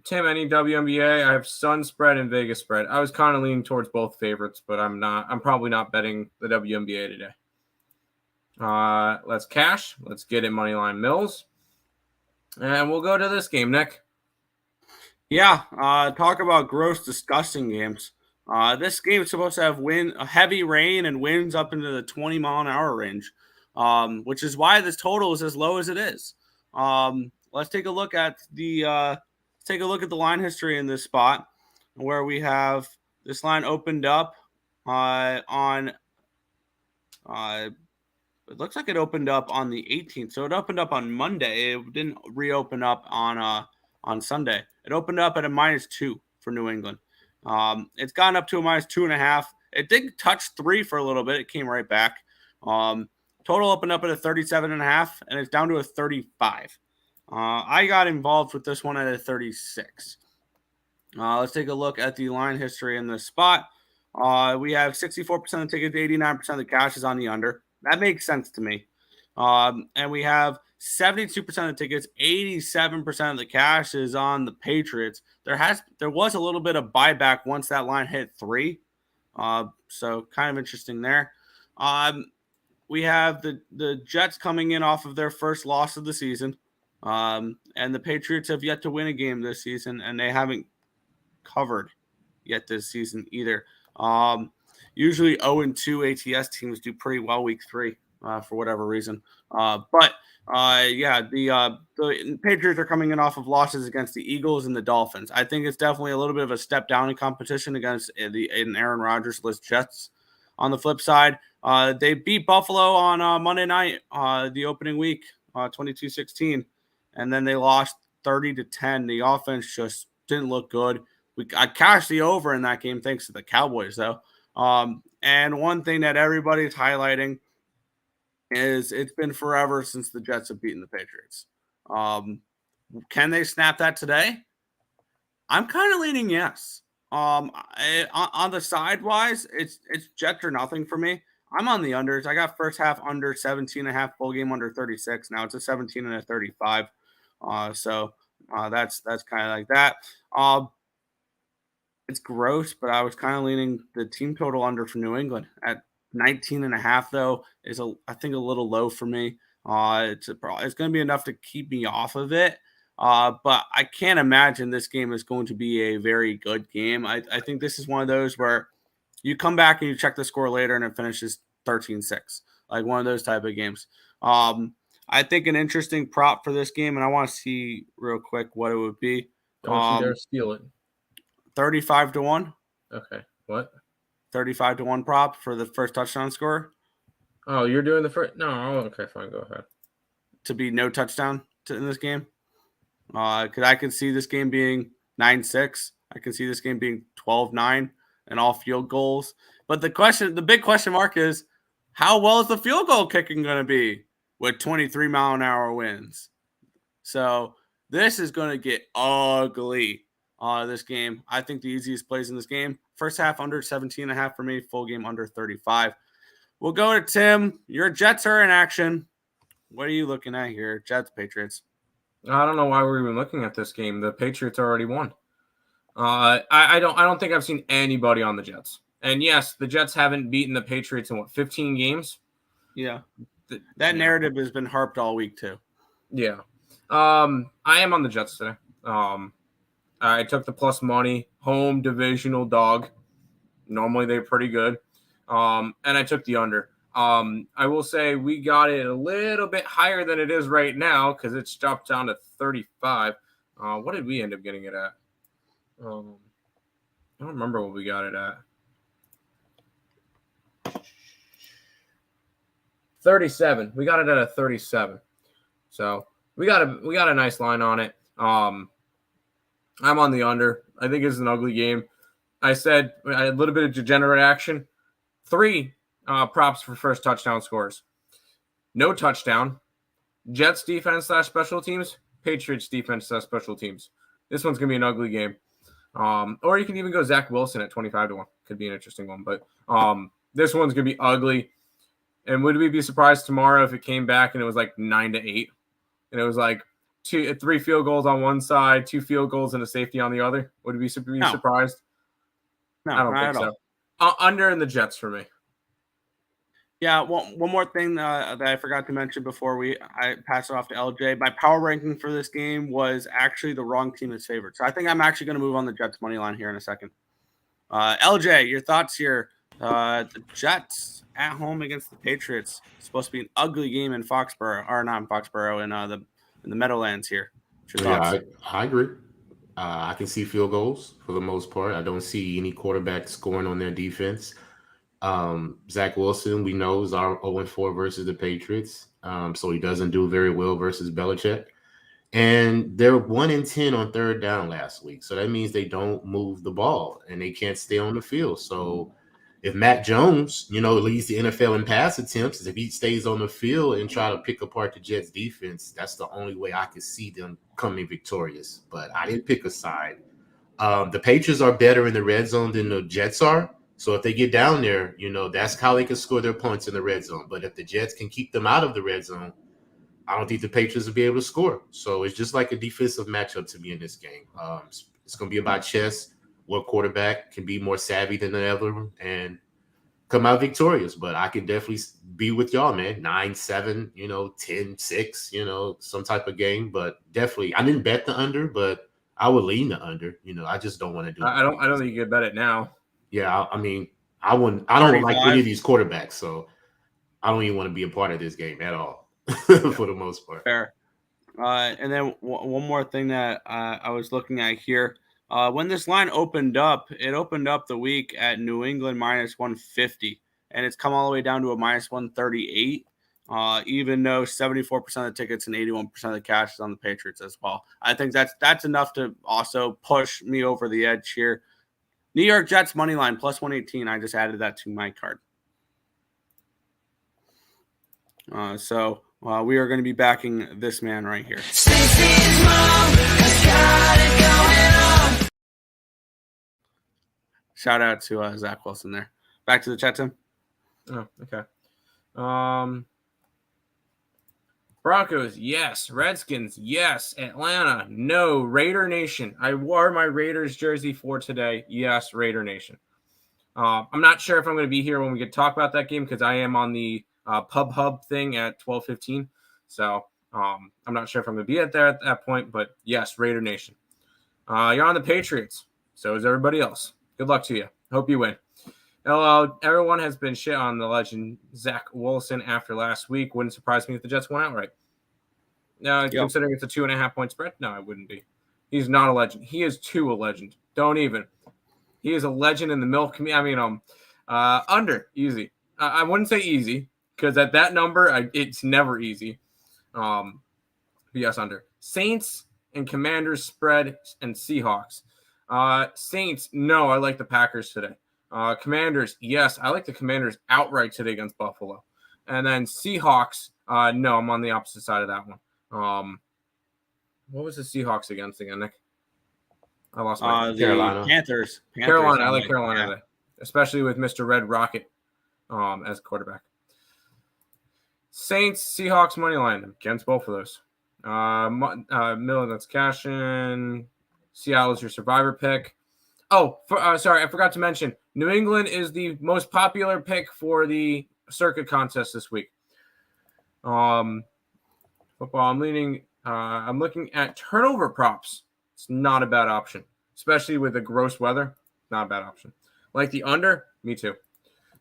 Tim, any WNBA? I have Sun spread and Vegas spread. I was kind of leaning towards both favorites, but I'm probably not betting the WNBA today. Let's cash. Let's get it Moneyline Mills. And we'll go to this game, Nick. Yeah, talk about gross, disgusting games. This game is supposed to have heavy rain and winds up into the 20-mile-an-hour range, which is why this total is as low as it is. Let's take a look at the line history in this spot, where we have this line opened up on. It looks like it opened up on the 18th, so it opened up on Monday. It didn't reopen up on Sunday. It opened up at a -2 for New England. It's gone up to a -2.5. It did touch 3 for a little bit. It came right back. Total opened up at a 37.5, and it's down to a 35. I got involved with this one at a 36. Let's take a look at the line history in this spot. We have 64% of the tickets, 89% of the cash is on the under. That makes sense to me. And we have 72% of the tickets, 87% of the cash is on the Patriots. There was a little bit of buyback once that line hit 3. So kind of interesting there. We have the Jets coming in off of their first loss of the season. And the Patriots have yet to win a game this season, and they haven't covered yet this season either. Usually 0-2 ATS teams do pretty well week 3 for whatever reason. But the Patriots are coming in off of losses against the Eagles and the Dolphins. I think it's definitely a little bit of a step down in competition against an Aaron Rodgers-less Jets. On the flip side, they beat Buffalo on Monday night, the opening week, 22-16, and then they lost 30-10. The offense just didn't look good. I cashed the over in that game thanks to the Cowboys, though. And one thing that everybody's highlighting is it's been forever since the Jets have beaten the Patriots. Can they snap that today? I'm kind of leaning yes. On the side-wise, it's Jets or nothing for me. I'm on the unders. I got first half under 17.5, full game under 36. Now it's a 17 and a 35. So that's kind of like that. It's gross, but I was kind of leaning the team total under for New England at 19.5, though, is I think a little low for me. It's going to be enough to keep me off of it. But I can't imagine this game is going to be a very good game. I think this is one of those where you come back and you check the score later and it finishes 13-6, like one of those type of games. I think an interesting prop for this game, and I want to see real quick what it would be. Don't you dare steal it. 35-1. Okay. What? 35-1 prop for the first touchdown score. Oh, you're doing the first? No. Okay, fine. Go ahead. To be no touchdown in this game. Because I can see this game being 9-6. I can see this game being 12-9 and all field goals. But the big question mark is, how well is the field goal kicking going to be with 23-mile-an-hour winds? So this is going to get ugly. This game. I think the easiest plays in this game. First half under 17.5 for me. Full game under 35. We'll go to Tim. Your Jets are in action. What are you looking at here? Jets, Patriots. I don't know why we're even looking at this game. The Patriots already won. I don't think I've seen anybody on the Jets. And yes, the Jets haven't beaten the Patriots in 15 games? Yeah. That narrative has been harped all week too. Yeah. I am on the Jets today. I took the plus money, home divisional dog. Normally they're pretty good. And I took the under. I will say we got it a little bit higher than it is right now because it's dropped down to 35. What did we end up getting it at? I don't remember what we got it at. 37. We got it at a 37. So we got a nice line on it. I'm on the under. I think it's an ugly game. I said a little bit of degenerate action. 3 props for first touchdown scores. No touchdown. Jets defense / special teams. Patriots defense / special teams. This one's going to be an ugly game. Or you can even go Zach Wilson at 25-1. Could be an interesting one. But this one's going to be ugly. And would we be surprised tomorrow if it came back and it was like 9-8? And it was like 3 field goals on one side, 2 field goals and a safety on the other? Would we be surprised? No, I don't think so. Under in the Jets for me. Yeah, one more thing that I forgot to mention before I pass it off to LJ. My power ranking for this game was actually the wrong team is favored. So I think I'm actually going to move on the Jets money line here in a second. LJ, your thoughts here. The Jets at home against the Patriots. It's supposed to be an ugly game in Foxborough, or not in Foxborough, in the Meadowlands here. Yeah, I agree. I can see field goals for the most part. I don't see any quarterback scoring on their defense. Zach Wilson, we know, is our 0-4 versus the Patriots. So he doesn't do very well versus Belichick. And they're 1-10 on third down last week. So that means they don't move the ball and they can't stay on the field. So if Matt Jones, leads the NFL in pass attempts, if he stays on the field and try to pick apart the Jets defense, that's the only way I could see them coming victorious. But I didn't pick a side. The Patriots are better in the red zone than the Jets are. So if they get down there, that's how they can score their points in the red zone. But if the Jets can keep them out of the red zone, I don't think the Patriots will be able to score. So it's just like a defensive matchup to me in this game. It's going to be about chess. What quarterback can be more savvy than the other and come out victorious? But I can definitely be with y'all, man. 9-7, 10-6, some type of game. But definitely, I didn't bet the under, but I would lean the under. I just don't want to do it. I don't think you could bet it now. Yeah, I mean, I wouldn't. I don't like any of these quarterbacks, so I don't even want to be a part of this game at all. For the most part. Fair. And then one more thing that I was looking at here. When this line opened up, it opened up the week at New England minus 150, and it's come all the way down to a minus 138, even though 74% of the tickets and 81% of the cash is on the Patriots as well. I think that's enough to also push me over the edge here. New York Jets money line plus 118. I just added that to my card. So we are going to be backing this man right here. Shout out to Zach Wilson there. Back to the chat, Tim. Oh, okay. Broncos, yes. Redskins, yes. Atlanta, no. Raider Nation. I wore my Raiders jersey for today. Yes, Raider Nation. I'm not sure if I'm going to be here when we get to talk about that game because I am on the Pub Hub thing at 12:15. So I'm not sure if I'm going to be there at that point, but yes, Raider Nation. You're on the Patriots. So is everybody else. Good luck to you. Hope you win. Everyone has been shit on the legend Zach Wilson after last week. Wouldn't surprise me if the Jets won outright. Now, considering it's a 2.5 point spread, no, I wouldn't be. He's not a legend. He is too a legend. Don't even. He is a legend in the milk community. I mean, under easy. I wouldn't say easy because at that number, it's never easy. But yes, under. Saints and Commanders spread and Seahawks. Saints, no, I like the Packers today. Commanders, yes, I like the Commanders outright today against Buffalo. And then Seahawks, no, I'm on the opposite side of that one. What was the Seahawks against again, Nick? I lost my Carolina. Panthers. Carolina, I like Carolina today, especially with Mr. Red Rocket as quarterback. Saints, Seahawks money line against both of those. Miller, that's cash in. Seattle is your survivor pick. Oh, sorry, I forgot to mention. New England is the most popular pick for the circuit contest this week. Football, I'm looking at turnover props. It's not a bad option, especially with the gross weather. Not a bad option. Like the under, me too.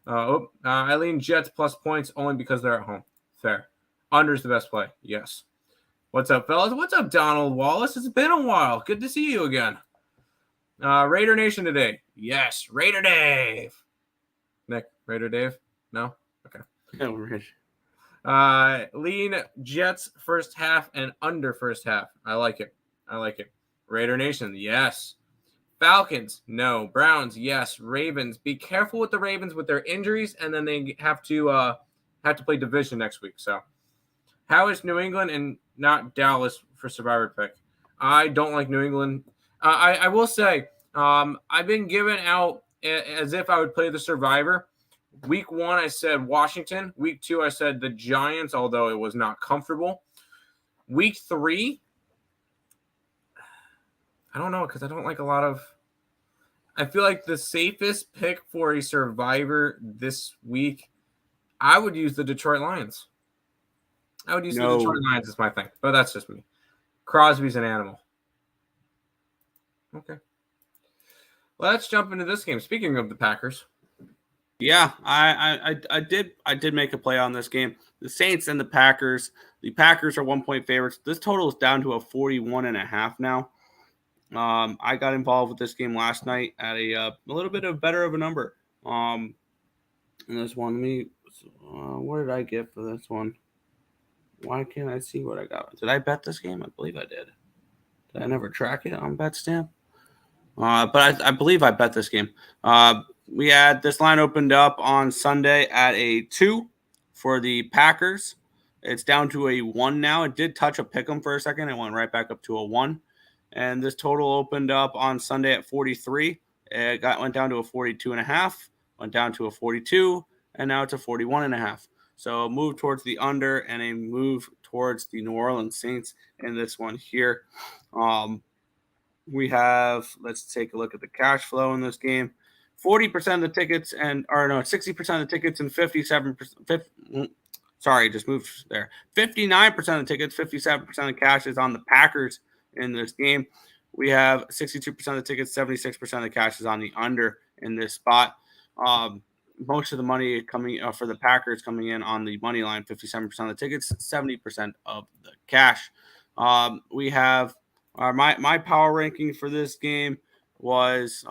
I lean Jets plus points only because they're at home. Fair. Under's the best play. Yes. What's up, fellas? What's up, Donald Wallace? It's been a while. Good to see you again. Raider Nation today. Yes, Raider Dave. Nick, Raider Dave? No? Okay. No, Rich. Lean Jets first half and under first half. I like it. Raider Nation, yes. Falcons, no. Browns, yes. Ravens, be careful with the Ravens with their injuries, and then they have to play division next week. So, how is New England and not Dallas for survivor pick? I don't like New England. I will say I've been given out as if I would play the survivor. Week 1, I said Washington. Week 2, I said the Giants, although it was not comfortable. Week 3, I don't know because I don't like a lot of – I feel like the safest pick for a survivor this week, I would use the Detroit Lions. The Detroit Lions as my thing, but that's just me. Crosby's an animal. Okay. Let's jump into this game. Speaking of the Packers. Yeah, I did make a play on this game. The Saints and the Packers. The Packers are 1-point favorites. This total is down to a 41.5 now. I got involved with this game last night at a little bit of better of a number. And this one, what did I get for this one? Why can't I see what I got? Did I bet this game? I believe I did. Did I never track it on BetStamp? But I believe I bet this game. We had this line opened up on Sunday at a 2 for the Packers. It's down to a 1 now. It did touch a pick'em for a second. It went right back up to a 1. And this total opened up on Sunday at 43. It went down to a 42.5, went down to a 42, and now it's a 41.5. So a move towards the under and a move towards the New Orleans Saints in this one here. We have, let's take a look at the cash flow in this game. 40% of the tickets 60% of the tickets and 57%. Sorry, just moved there. 59% of the tickets, 57% of the cash is on the Packers in this game. We have 62% of the tickets, 76% of the cash is on the under in this spot. Most of the money coming for the Packers coming in on the money line, 57% of the tickets, 70% of the cash. We have my power ranking for this game was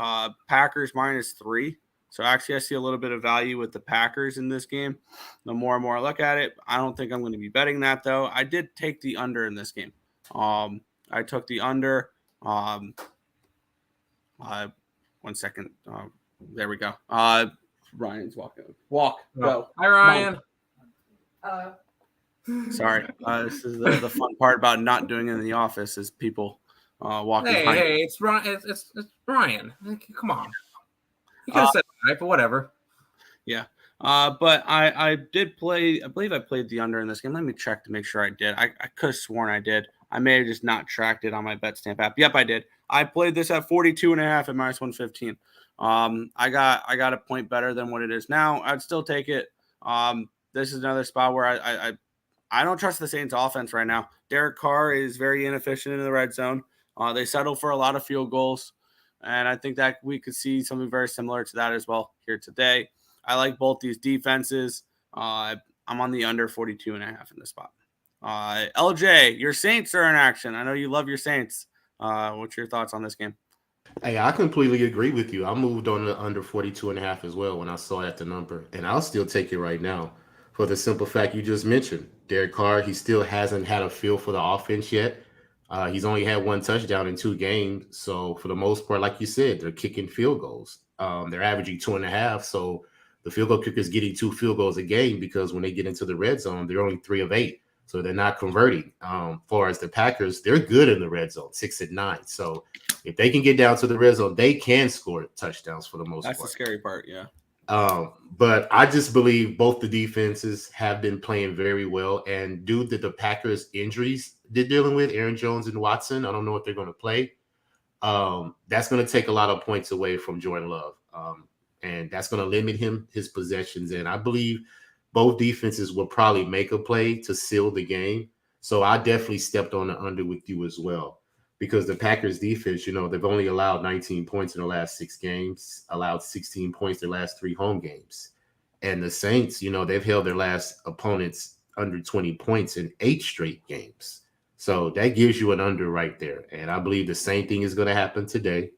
Packers -3. So actually, I see a little bit of value with the Packers in this game. The more and more I look at it, I don't think I'm going to be betting that, though. I did take the under in this game. I took the under. 1 second. There we go. Ryan's walking. Go. Hi, Ryan. Sorry. This is the fun part about not doing it in the office is people walking behind. Hey, it's Ryan. It's Ryan. Come on. You could have said that, but whatever. Yeah. But I did play. I believe I played the under in this game. Let me check to make sure I did. I could have sworn I did. I may have just not tracked it on my BetStamp app. Yep, I did. I played this at 42.5 at -115. I got a point better than what it is now. I'd still take it. This is another spot where I don't trust the Saints offense right now. Derek Carr is very inefficient in the red zone. They settle for a lot of field goals. And I think that we could see something very similar to that as well here today. I like both these defenses. I'm on the under 42.5 in this spot. LJ, your Saints are in action. I know you love your Saints. What's your thoughts on this game? Hey, I completely agree with you. I moved on the under 42.5 as well when I saw that the number, and I'll still take it right now for the simple fact you just mentioned. Derek Carr, he still hasn't had a feel for the offense yet. He's only had 1 touchdown in 2 games. So for the most part, like you said, they're kicking field goals. They're averaging 2.5. So the field goal kicker is getting 2 field goals a game because when they get into the red zone, they're only 3 of 8. So they're not converting. Far as the Packers, they're good in the red zone, 6 of 9. So if they can get down to the red zone, they can score touchdowns for the most part. That's the scary part, yeah. But I just believe both the defenses have been playing very well. And due to the Packers' injuries they're dealing with, Aaron Jones and Watson, I don't know if they're going to play. That's going to take a lot of points away from Jordan Love. And that's going to limit his possessions. And I believe both defenses will probably make a play to seal the game. So I definitely stepped on the under with you as well. Because the Packers defense, they've only allowed 19 points in the last 6 games, allowed 16 points their last 3 home games. And the Saints, they've held their last opponents under 20 points in 8 straight games. So that gives you an under right there. And I believe the same thing is going to happen today.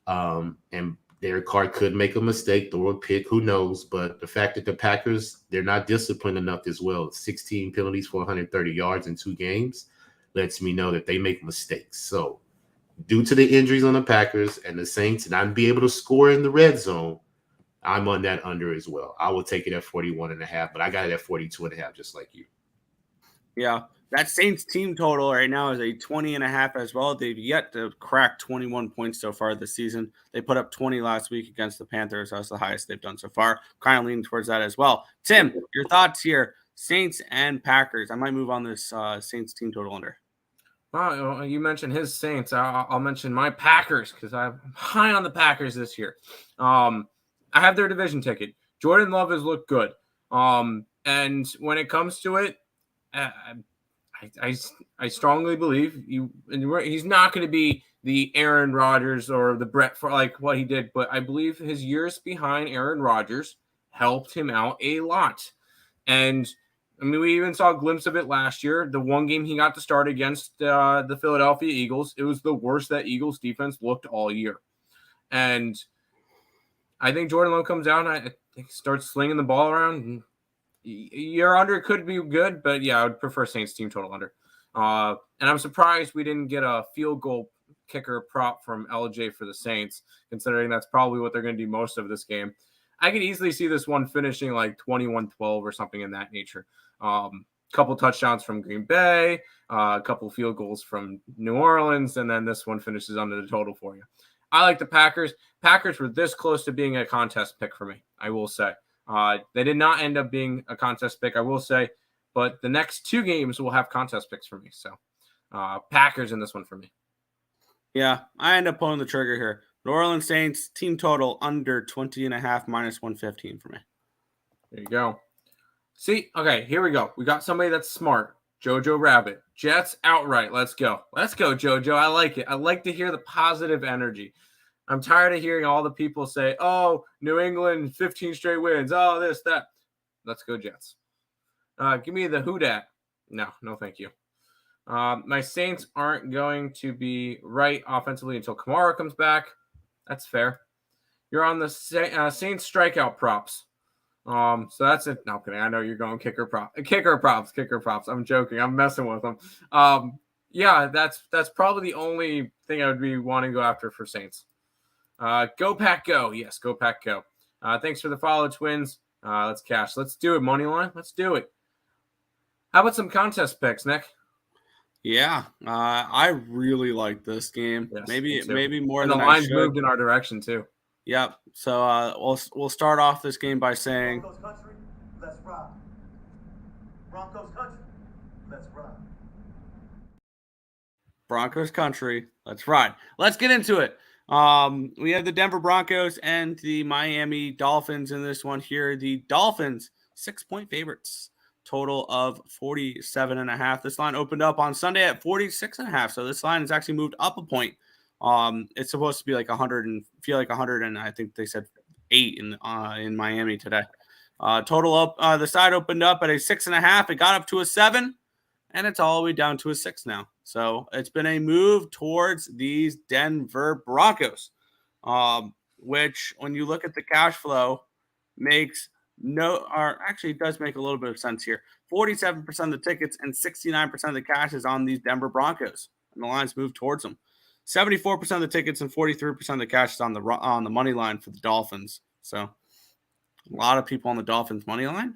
And Derek Carr could make a mistake, throw a pick, who knows? But the fact that the Packers, they're not disciplined enough as well. 16 penalties for 130 yards in 2 games. Lets me know that they make mistakes. So due to the injuries on the Packers and the Saints not be able to score in the red zone, I'm on that under as well. I will take it at 41.5, but I got it at 42.5, just like you. Yeah, that Saints team total right now is a 20.5 as well. They've yet to crack 21 points so far this season. They put up 20 last week against the Panthers. That's the highest they've done so far. Kind of leaning towards that as well. Tim, your thoughts here? Saints and Packers. I might move on this Saints team total under. Well, you mentioned his Saints. I'll mention my Packers because I'm high on the Packers this year. I have their division ticket. Jordan Love has looked good. And when it comes to it, I strongly believe he's not going to be the Aaron Rodgers or the Brett for like what he did, but I believe his years behind Aaron Rodgers helped him out a lot. And I mean, we even saw a glimpse of it last year. The one game he got to start against the Philadelphia Eagles, it was the worst that Eagles defense looked all year. And I think Jordan Love comes out and I think starts slinging the ball around. And Your under could be good, but yeah, I would prefer Saints team total under. And I'm surprised we didn't get a field goal kicker prop from LJ for the Saints, considering that's probably what they're going to do most of this game. I could easily see this one finishing like 21-12 or something in that nature. Couple touchdowns from Green Bay, a couple field goals from New Orleans, and then this one finishes under the total for you. I like the Packers. Packers were this close to being a contest pick for me, I will say. They did not end up being a contest pick, I will say, but the next two games will have contest picks for me. So Packers in this one for me. Yeah, I end up pulling the trigger here. New Orleans Saints team total under 20.5 minus 115 for me. There you go. See, okay, here we go. We got somebody that's smart. Jojo Rabbit. Jets outright. Let's go. Let's go, Jojo. I like it. I like to hear the positive energy. I'm tired of hearing all the people say, oh, New England, 15 straight wins. Oh, this, that. Let's go, Jets. Give me the who dat. No, thank you. My Saints aren't going to be right offensively until Kamara comes back. That's fair. You're on the Saints strikeout props. So that's it. No, kidding. I know you're going kicker props. I'm joking. I'm messing with them. Yeah, that's probably the only thing I would be wanting to go after for Saints. Go Pack Go. Yes, go Pack Go. Thanks for the follow, Twins. Let's cash. Let's do it, money line. Let's do it. How about some contest picks, Nick? Yeah, I really like this game. Yes, maybe more and than the I lines should. moved in our direction too. Yep. So we'll start off this game by saying Broncos country, let's ride. Broncos country, let's ride. Broncos country, let's ride. Let's get into it. We have the Denver Broncos and the Miami Dolphins in this one here. The Dolphins 6-point favorites. Total of 47.5. This line opened up on Sunday at 46.5. So this line has actually moved up a point. It's supposed to be like 100 and feel like 100, and I think they said 8 in Miami today. Total up. The side opened up at a 6.5. It got up to a 7, and it's all the way down to a 6 now. So it's been a move towards these Denver Broncos, which when you look at the cash flow actually does make a little bit of sense here. 47% of the tickets and 69% of the cash is on these Denver Broncos, and the lines move towards them. 74% of the tickets and 43% of the cash is on the money line for the Dolphins. So a lot of people on the Dolphins money line,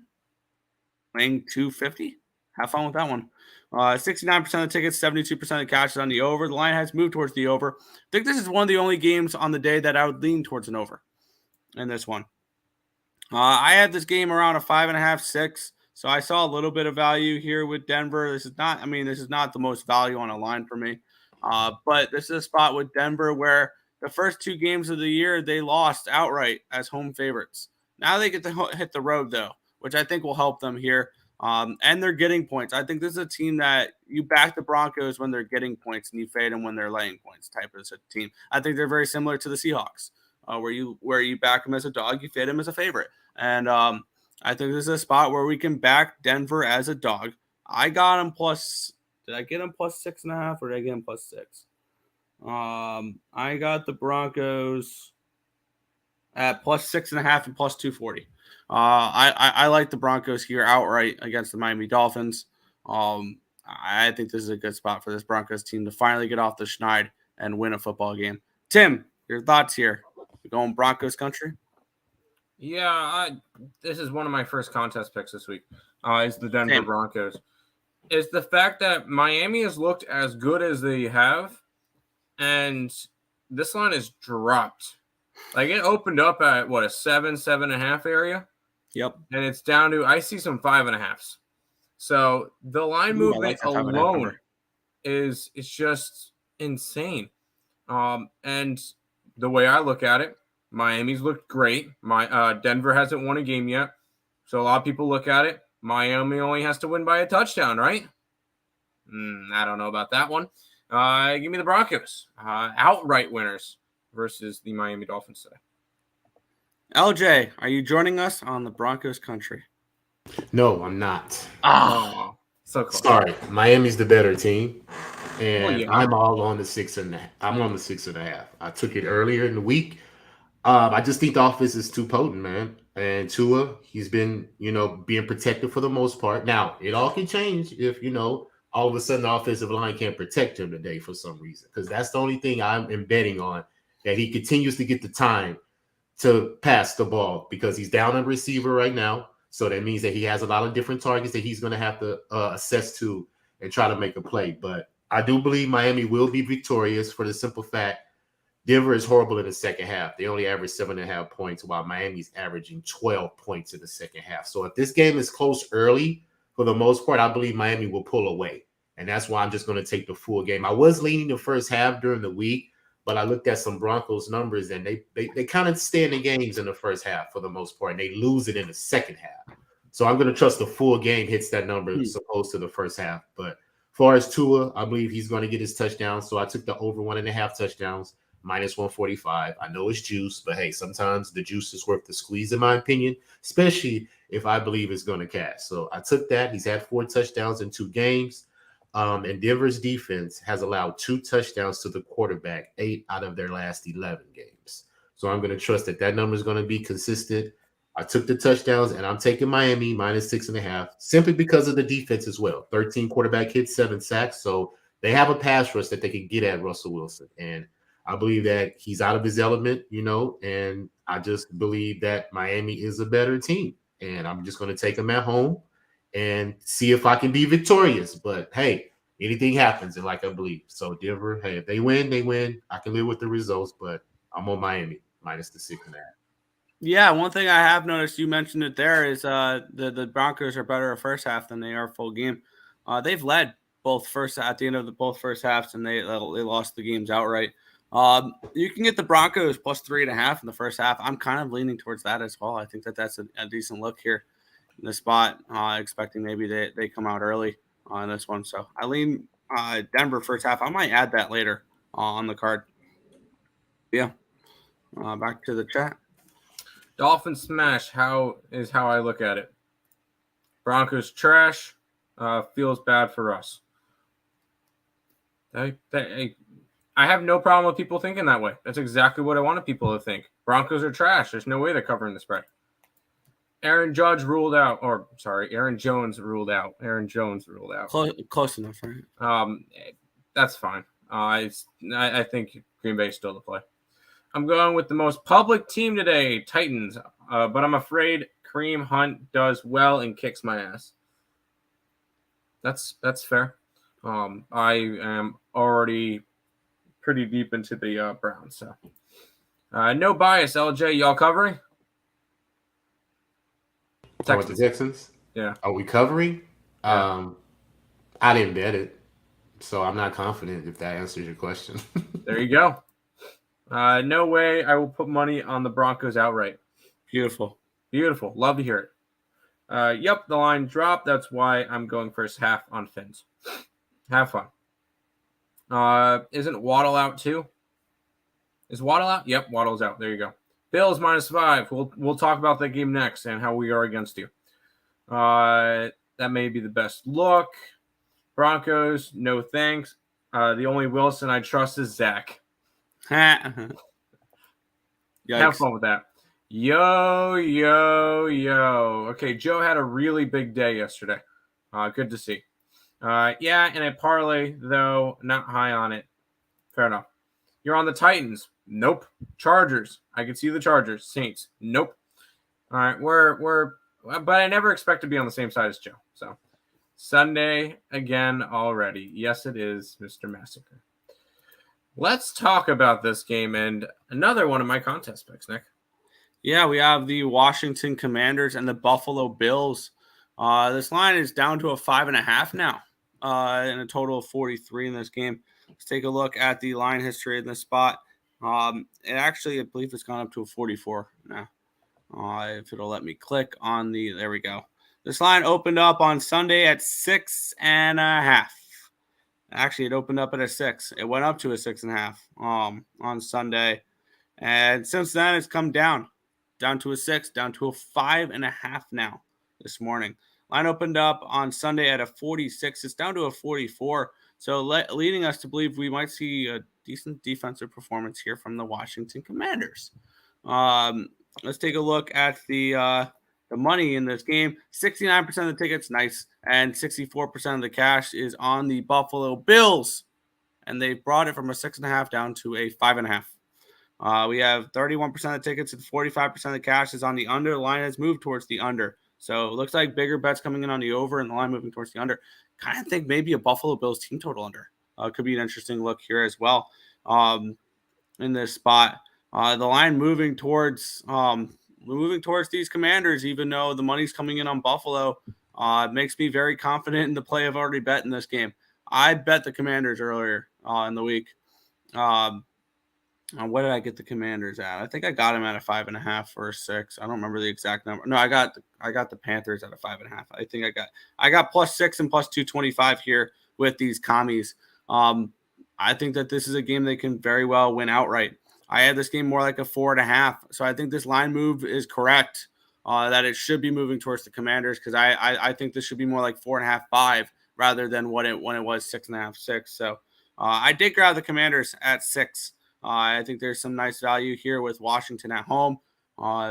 laying 250. Have fun with that one. 69% of the tickets, 72% of the cash is on the over. The line has moved towards the over. I think this is one of the only games on the day that I would lean towards an over in this one. I had this game around a 5.5, 6. So I saw a little bit of value here with Denver. This is not the most value on a line for me. But this is a spot with Denver where the first 2 games of the year, they lost outright as home favorites. Now they get to hit the road, though, which I think will help them here. And they're getting points. I think this is a team that you back the Broncos when they're getting points and you fade them when they're laying points type of team. I think they're very similar to the Seahawks, where you back them as a dog, you fade them as a favorite. And I think this is a spot where we can back Denver as a dog. I got him plus. Did I get him plus 6.5 or did I get him plus 6? I got the Broncos at plus 6.5 and plus 240. I like the Broncos here outright against the Miami Dolphins. I think this is a good spot for this Broncos team to finally get off the schneid and win a football game. Tim, your thoughts here? We're going Broncos country? Yeah, this is one of my first contest picks this week. Is the Denver Broncos. Is the fact that Miami has looked as good as they have, and this line is dropped. Like it opened up at what, a 7.5 area? Yep. And it's down to, I see some 5.5s. So the line movement alone is just insane. And the way I look at it, Miami's looked great. Denver hasn't won a game yet. So a lot of people look at it. Miami only has to win by a touchdown, right? I don't know about that one. Give me the Broncos. Outright winners versus the Miami Dolphins today. LJ, are you joining us on the Broncos country? No, I'm not. Oh, so close. Sorry, Miami's the better team, and Well, yeah. I'm all on the 6.5. I'm on the 6.5. I took it earlier in the week. I just think the offense is too potent, man. And Tua, he's been, being protected for the most part. Now, it all can change if, all of a sudden the offensive line can't protect him today for some reason. Because that's the only thing I'm betting on, that he continues to get the time to pass the ball because he's down a receiver right now. So that means that he has a lot of different targets that he's going to have to assess to and try to make a play. But I do believe Miami will be victorious for the simple fact Denver is horrible in the second half. They only average 7.5 points, while Miami's averaging 12 points in the second half. So if this game is close early, for the most part, I believe Miami will pull away. And that's why I'm just going to take the full game. I was leaning the first half during the week, but I looked at some Broncos numbers, and they kind of stay in the games in the first half for the most part, and they lose it in the second half. So I'm going to trust the full game hits that number as opposed to the first half. But as far as Tua, I believe he's going to get his touchdown. So I took the over 1.5 touchdowns. Minus 145. I know it's juice, but hey, sometimes the juice is worth the squeeze, in my opinion, especially if I believe it's going to cash. So I took that. He's had 4 touchdowns in 2 games. And Denver's defense has allowed 2 touchdowns to the quarterback 8 out of their last 11 games. So I'm going to trust that number is going to be consistent. I took the touchdowns, and I'm taking Miami minus 6.5 simply because of the defense as well. 13 quarterback hits, 7 sacks. So they have a pass rush that they can get at Russell Wilson. And I believe that he's out of his element, and I just believe that Miami is a better team. And I'm just going to take them at home and see if I can be victorious. But, hey, anything happens, and like I believe. So, Denver, hey, if they win, they win. I can live with the results, but I'm on Miami minus the 6.5. Yeah, one thing I have noticed, you mentioned it there, is the Broncos are better at first half than they are full game. They've led at the end of both first halves, and they lost the games outright. You can get the Broncos plus 3.5 in the first half. I'm kind of leaning towards that as well. I think that's a decent look here in the spot, expecting maybe they come out early on this one. So I lean Denver first half. I might add that later on the card. Yeah. Back to the chat. Dolphin smash. How I look at it. Broncos trash. Feels bad for us. I have no problem with people thinking that way. That's exactly what I wanted people to think. Broncos are trash. There's no way they're covering the spread. Aaron Jones ruled out. Aaron Jones ruled out. Close enough, right? That's fine. I think Green Bay is still the play. I'm going with the most public team today, Titans. But I'm afraid Kareem Hunt does well and kicks my ass. That's fair. I am already pretty deep into the Browns. So no bias, LJ. Y'all covering? With the Texans? Yeah. Are we covering? Yeah. I didn't bet it, so I'm not confident if that answers your question. There you go. No way I will put money on the Broncos outright. Beautiful. Love to hear it. Yep, the line dropped. That's why I'm going first half on Fins. Have fun. Isn't Waddle out too? Is Waddle out? Yep, Waddle's out. There you go. Bills -5. We'll talk about that game next and how we are against you. That may be the best look. Broncos, no thanks. The only Wilson I trust is Zach. Have fun with that. Yo. Okay, Joe had a really big day yesterday. Good to see. Yeah, and a parlay, though, not high on it. Fair enough. You're on the Titans. Nope. Chargers. I can see the Chargers. Saints. Nope. All right, but I never expect to be on the same side as Joe. So Sunday again already. Yes, it is, Mr. Massacre. Let's talk about this game and another one of my contest picks, Nick. Yeah, we have the Washington Commanders and the Buffalo Bills. This line is down to a 5.5 now, and a total of 43 in this game. Let's take a look at the line history in this spot. It actually, I believe it's gone up to a 44 now. If it'll let me click on there we go. This line opened up on Sunday at 6.5. Actually, it opened up at a 6. It went up to a 6.5 on Sunday. And since then, it's come down to a 6, down to a 5.5 now this morning. Line opened up on Sunday at a 46. It's down to a 44. So leading us to believe we might see a decent defensive performance here from the Washington Commanders. Let's take a look at the money in this game. 69% of the tickets, nice, and 64% of the cash is on the Buffalo Bills, and they brought it from a 6.5 down to a 5.5. We have 31% of the tickets and 45% of the cash is on the under. The line has moved towards the under. So it looks like bigger bets coming in on the over and the line moving towards the under. Kind of think maybe a Buffalo Bills team total under. Could be an interesting look here as well in this spot. The line moving towards these Commanders, even though the money's coming in on Buffalo, makes me very confident in the play I've already bet in this game. I bet the Commanders earlier in the week. What did I get the Commanders at? I think I got them at a 5.5 or a 6. I don't remember the exact number. No, I got the Panthers at a 5.5. I think I got +6 and +225 here with these commies. I think that this is a game they can very well win outright. I had this game more like a 4.5, so I think this line move is correct. That it should be moving towards the Commanders because I think this should be more like 4.5, 5 rather than when it was 6.5, 6. So I did grab the Commanders at 6. I think there's some nice value here with Washington at home. The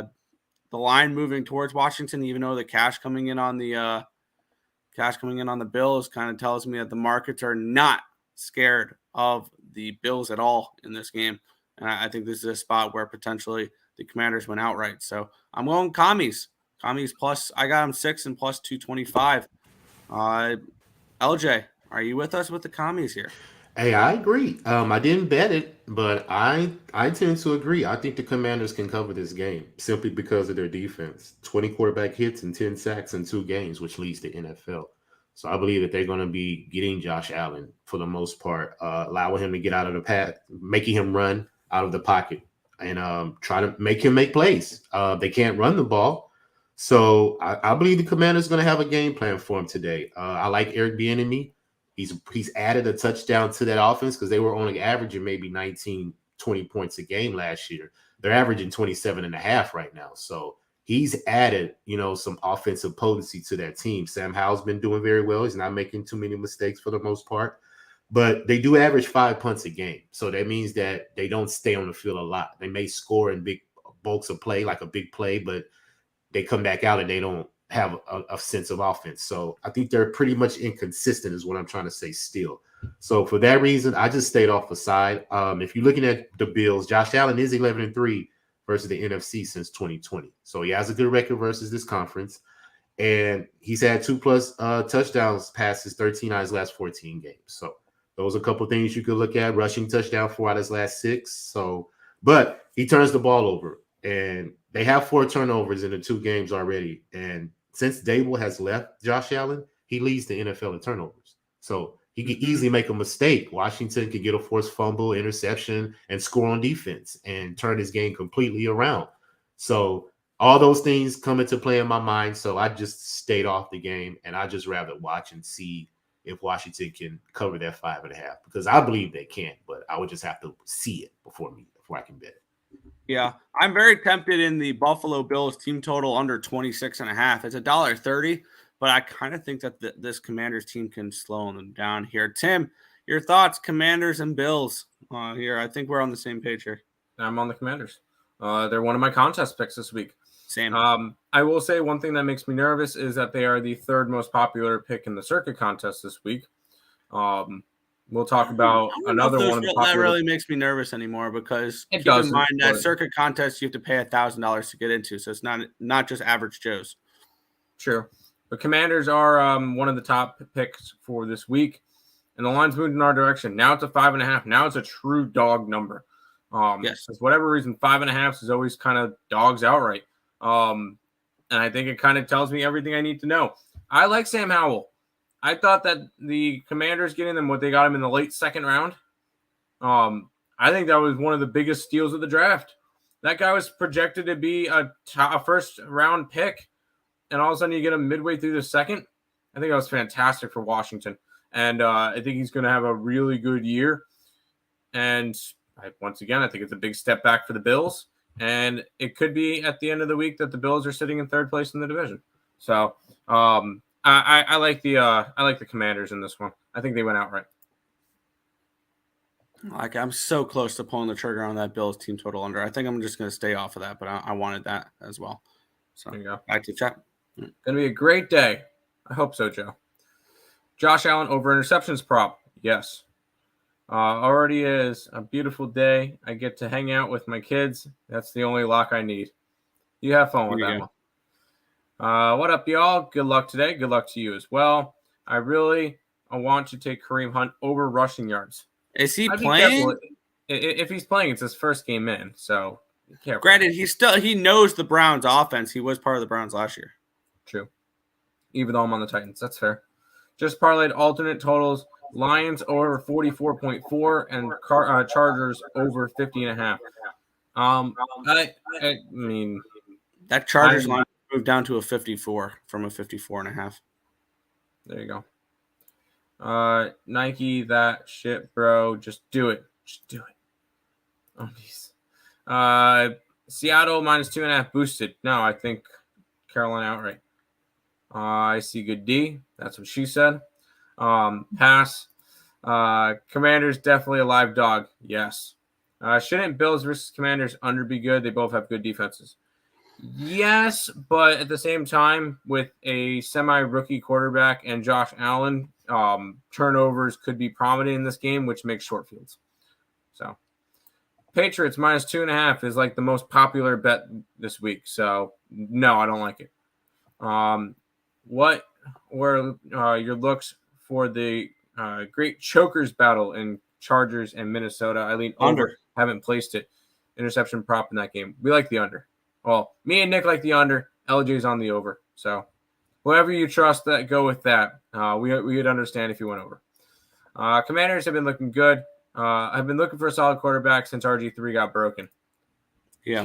line moving towards Washington, even though the cash coming in on the Bills kind of tells me that the markets are not scared of the Bills at all in this game. And I think this is a spot where potentially the Commanders went outright. So I'm going commies. Commies plus, I got them 6 and +225. LJ, are you with us with the commies here? Hey, I agree. I didn't bet it, but I tend to agree. I think the Commanders can cover this game simply because of their defense. 20 quarterback hits and 10 sacks in 2 games, which leads the NFL. So I believe that they're going to be getting Josh Allen for the most part, allowing him to get out of the path, making him run out of the pocket, and try to make him make plays. They can't run the ball. So I believe the Commanders going to have a game plan for him today. I like Eric Bieniemy. He's added a touchdown to that offense because they were only averaging maybe 19, 20 points a game last year. They're averaging 27.5 right now. So he's added, some offensive potency to that team. Sam Howell's been doing very well. He's not making too many mistakes for the most part. But they do average 5 punts a game. So that means that they don't stay on the field a lot. They may score in big bulks of play, like a big play, but they come back out and they don't have a sense of offense. So I think they're pretty much inconsistent is what I'm trying to say still. So for that reason, I just stayed off the side. If you're looking at the Bills, Josh Allen is 11-3 versus the NFC since 2020. So he has a good record versus this conference. And he's had 2+ touchdowns past his 13 out of his last 14 games. So those are a couple things you could look at. Rushing touchdown 4 out of his last 6. So, but he turns the ball over. And they have 4 turnovers in the 2 games already. And since Dable has left Josh Allen, he leads the NFL in turnovers. So he could easily make a mistake. Washington could get a forced fumble, interception, and score on defense and turn his game completely around. So all those things come into play in my mind. So I just stayed off the game, and I just rather watch and see if Washington can cover that 5.5, because I believe they can, but I would just have to see it before I can bet it. Yeah, I'm very tempted in the Buffalo Bills team total under 26.5. It's $1.30, but I kind of think that this Commanders team can slow them down here. Tim, your thoughts, Commanders and Bills here? I think we're on the same page here. I'm on the Commanders. They're one of my contest picks this week. Same. I will say one thing that makes me nervous is that they are the 3rd most popular pick in the circuit contest this week. We'll talk about another one of the popular. That really makes me nervous anymore because keep in mind that circuit contest you have to pay $1,000 to get into, so it's not just average Joes. True. The Commanders are one of the top picks for this week, and the line's moved in our direction. Now it's a 5.5. Now it's a true dog number. Yes. For whatever reason, 5.5 is always kind of dogs outright. And I think it kind of tells me everything I need to know. I like Sam Howell. I thought that the Commanders getting them what they got him in the late 2nd round. I think that was one of the biggest steals of the draft. That guy was projected to be a 1st round pick, and all of a sudden you get him midway through the 2nd. I think that was fantastic for Washington, and I think he's going to have a really good year. And once again, I think it's a big step back for the Bills, and it could be at the end of the week that the Bills are sitting in 3rd place in the division. So I like the Commanders in this one. I think they went outright. Like, I'm so close to pulling the trigger on that Bills team total under. I think I'm just going to stay off of that, but I wanted that as well. So There you go. back to chat. Going to be a great day. I hope so, Joe. Josh Allen over interceptions prop. Yes. Already is a beautiful day. I get to hang out with my kids. That's the only lock I need. You have fun with There that you one. What up, y'all? Good luck today. Good luck to you as well. I want to take Kareem Hunt over rushing yards. Is he I'd be playing? careful. If he's playing, it's his first game in. So be careful. Granted, he knows the Browns offense. He was part of the Browns last year. True. Even though I'm on the Titans. That's fair. Just parlayed alternate totals. Lions over 44.4 and Chargers over 50.5. I mean, That Chargers line moved down to a 54 from a 54.5. There you go. Nike, that shit, bro. Just do it. Just do it. Oh, jeez. Seattle -2.5 boosted. No, I think Carolina outright. I see good D. That's what she said. Pass. Commanders definitely a live dog. Yes. Shouldn't Bills versus Commanders under be good? They both have good defenses. Yes, but at the same time, with a semi-rookie quarterback and Josh Allen, turnovers could be prominent in this game, which makes short fields. So, Patriots -2.5 is like the most popular bet this week. So, no, I don't like it. What were your looks for the great chokers battle in Chargers and Minnesota? I lean over. Haven't placed it. Interception prop in that game. We like the under. Well, me and Nick like the under. LJ's on the over. So, whoever you trust, that go with that. We would understand if you went over. Commanders have been looking good. I've been looking for a solid quarterback since RG3 got broken. Yeah.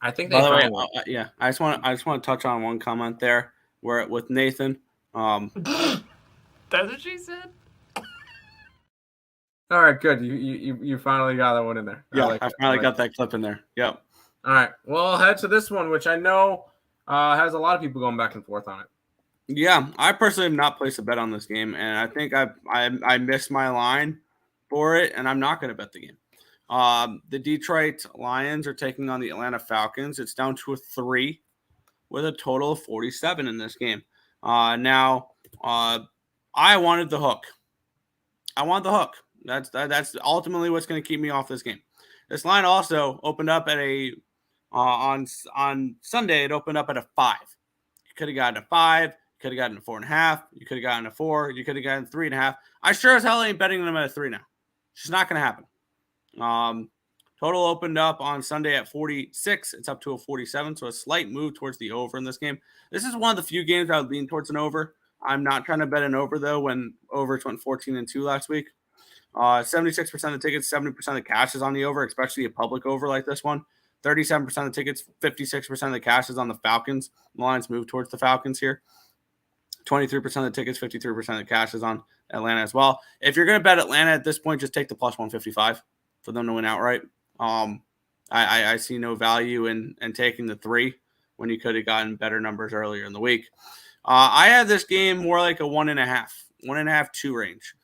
I think they. By the way, yeah. I just want to touch on one comment there, where with Nathan. That's what she said. All right, good. You finally got that one in there. Yeah, I finally got that clip in there. Yep. All right. Well, I'll head to this one, which I know has a lot of people going back and forth on it. Yeah, I personally have not placed a bet on this game, and I think I missed my line for it, and I'm not going to bet the game. The Detroit Lions are taking on the Atlanta Falcons. It's down to a 3 with a total of 47 in this game. Now, I wanted the hook. I want the hook. That's ultimately what's going to keep me off this game. This line also opened up at on Sunday. It opened up at a 5. You could have gotten a 5. You could have gotten a 4.5. You could have gotten a 4. You could have gotten 3.5. I sure as hell ain't betting them at a 3 now. It's just not going to happen. Total opened up on Sunday at 46. It's up to a 47, so a slight move towards the over in this game. This is one of the few games I would lean towards an over. I'm not trying to bet an over, though, when overs went 14-2 last week. 76% of the tickets, 70% of the cash is on the over, especially a public over like this one. 37% of the tickets, 56% of the cash is on the Falcons. The lines move towards the Falcons here. 23% of the tickets, 53% of the cash is on Atlanta as well. If you're going to bet Atlanta at this point, just take the plus 155 for them to win outright. I see no value in taking the 3 when you could have gotten better numbers earlier in the week. I have this game more like a 1.5, 2 range.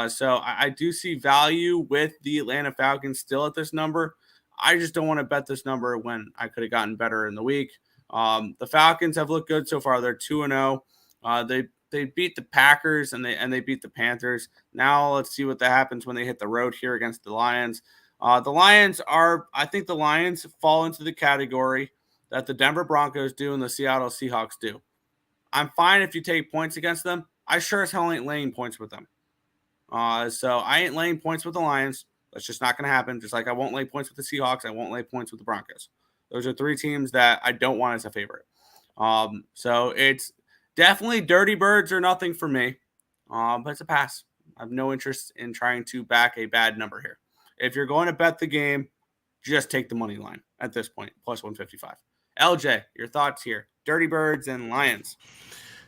So I do see value with the Atlanta Falcons still at this number. I just don't want to bet this number when I could have gotten better in the week. The Falcons have looked good so far. They're 2-0. They beat the Packers and they beat the Panthers. Now let's see what happens when they hit the road here against the Lions. I think the Lions fall into the category that the Denver Broncos do and the Seattle Seahawks do. I'm fine if you take points against them. I sure as hell ain't laying points with them. So I ain't laying points with the Lions. That's just not going to happen. Just like I won't lay points with the Seahawks. I won't lay points with the Broncos. Those are 3 teams that I don't want as a favorite. So it's definitely dirty birds or nothing for me. But it's a pass. I have no interest in trying to back a bad number here. If you're going to bet the game, just take the money line at this point, plus 155. LJ, your thoughts here. Dirty birds and Lions.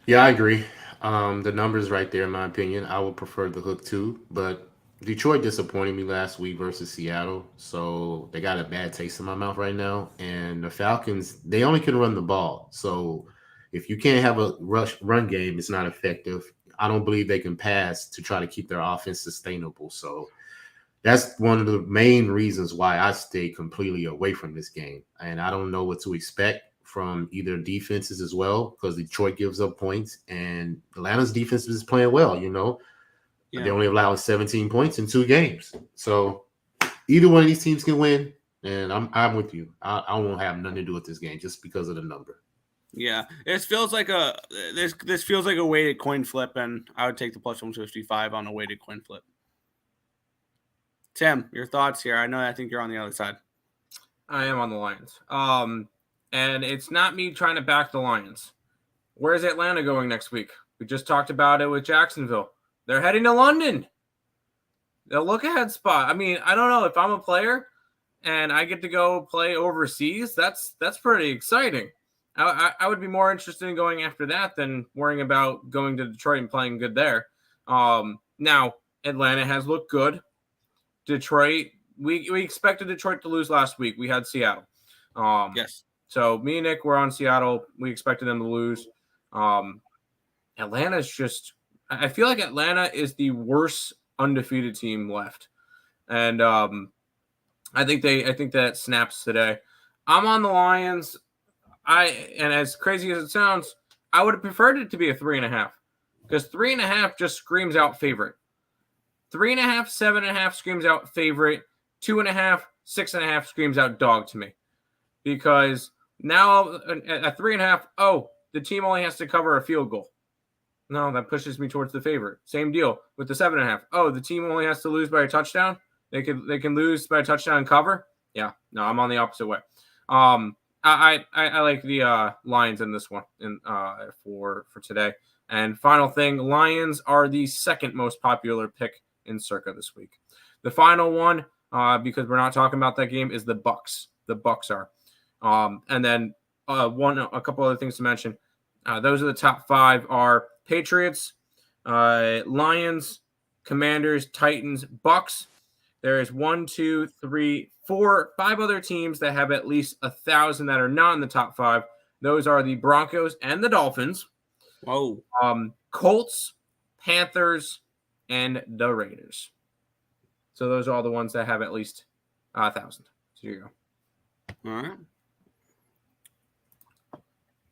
Yeah, I agree. The numbers right there, in my opinion. I would prefer the hook too, but Detroit disappointed me last week versus Seattle, so they got a bad taste in my mouth right now. And the Falcons, they only can run the ball. So if you can't have a run game, it's not effective. I don't believe they can pass to try to keep their offense sustainable. So that's one of the main reasons why I stay completely away from this game. And I don't know what to expect from either defenses as well, because Detroit gives up points and Atlanta's defense is playing well, Yeah. They only allowed 17 points in 2 games. So either one of these teams can win. And I'm with you. I won't have nothing to do with this game just because of the number. Yeah, this feels like a weighted coin flip, and I would take the plus 155 on a weighted coin flip. Tim, your thoughts here? I think you're on the other side. I am on the Lions. And it's not me trying to back the Lions. Where's Atlanta going next week? We just talked about it with Jacksonville. They're heading to London. The look-ahead spot. I mean, I don't know if I'm a player and I get to go play overseas. That's pretty exciting. I would be more interested in going after that than worrying about going to Detroit and playing good there. Now, Atlanta has looked good. Detroit, we expected Detroit to lose last week. We had Seattle. Yes. So me and Nick were on Seattle. We expected them to lose. Atlanta's just – I feel like Atlanta is the worst undefeated team left. And I think that snaps today. I'm on the Lions. And as crazy as it sounds, I would have preferred it to be a 3.5 because 3.5 just screams out favorite. 3.5, 7.5 screams out favorite. 2.5, 6.5 screams out dog to me. Because now at 3.5, the team only has to cover a field goal. No, that pushes me towards the favorite. Same deal with the 7.5. The team only has to lose by a touchdown. They can lose by a touchdown and cover. Yeah, no, I'm on the opposite way. I like the Lions in this one for today. And final thing, Lions are the second most popular pick in Circa this week. The final one, because we're not talking about that game, is the Bucks. The Bucks are. And then a couple other things to mention. Those are the top 5 are Patriots, Lions, Commanders, Titans, Bucks. There is 1, 2, 3, 4, 5 other teams that have at least 1,000 that are not in the top 5. Those are the Broncos and the Dolphins. Whoa. Colts, Panthers, and the Raiders. So those are all the ones that have at least 1,000. So here you go. All right.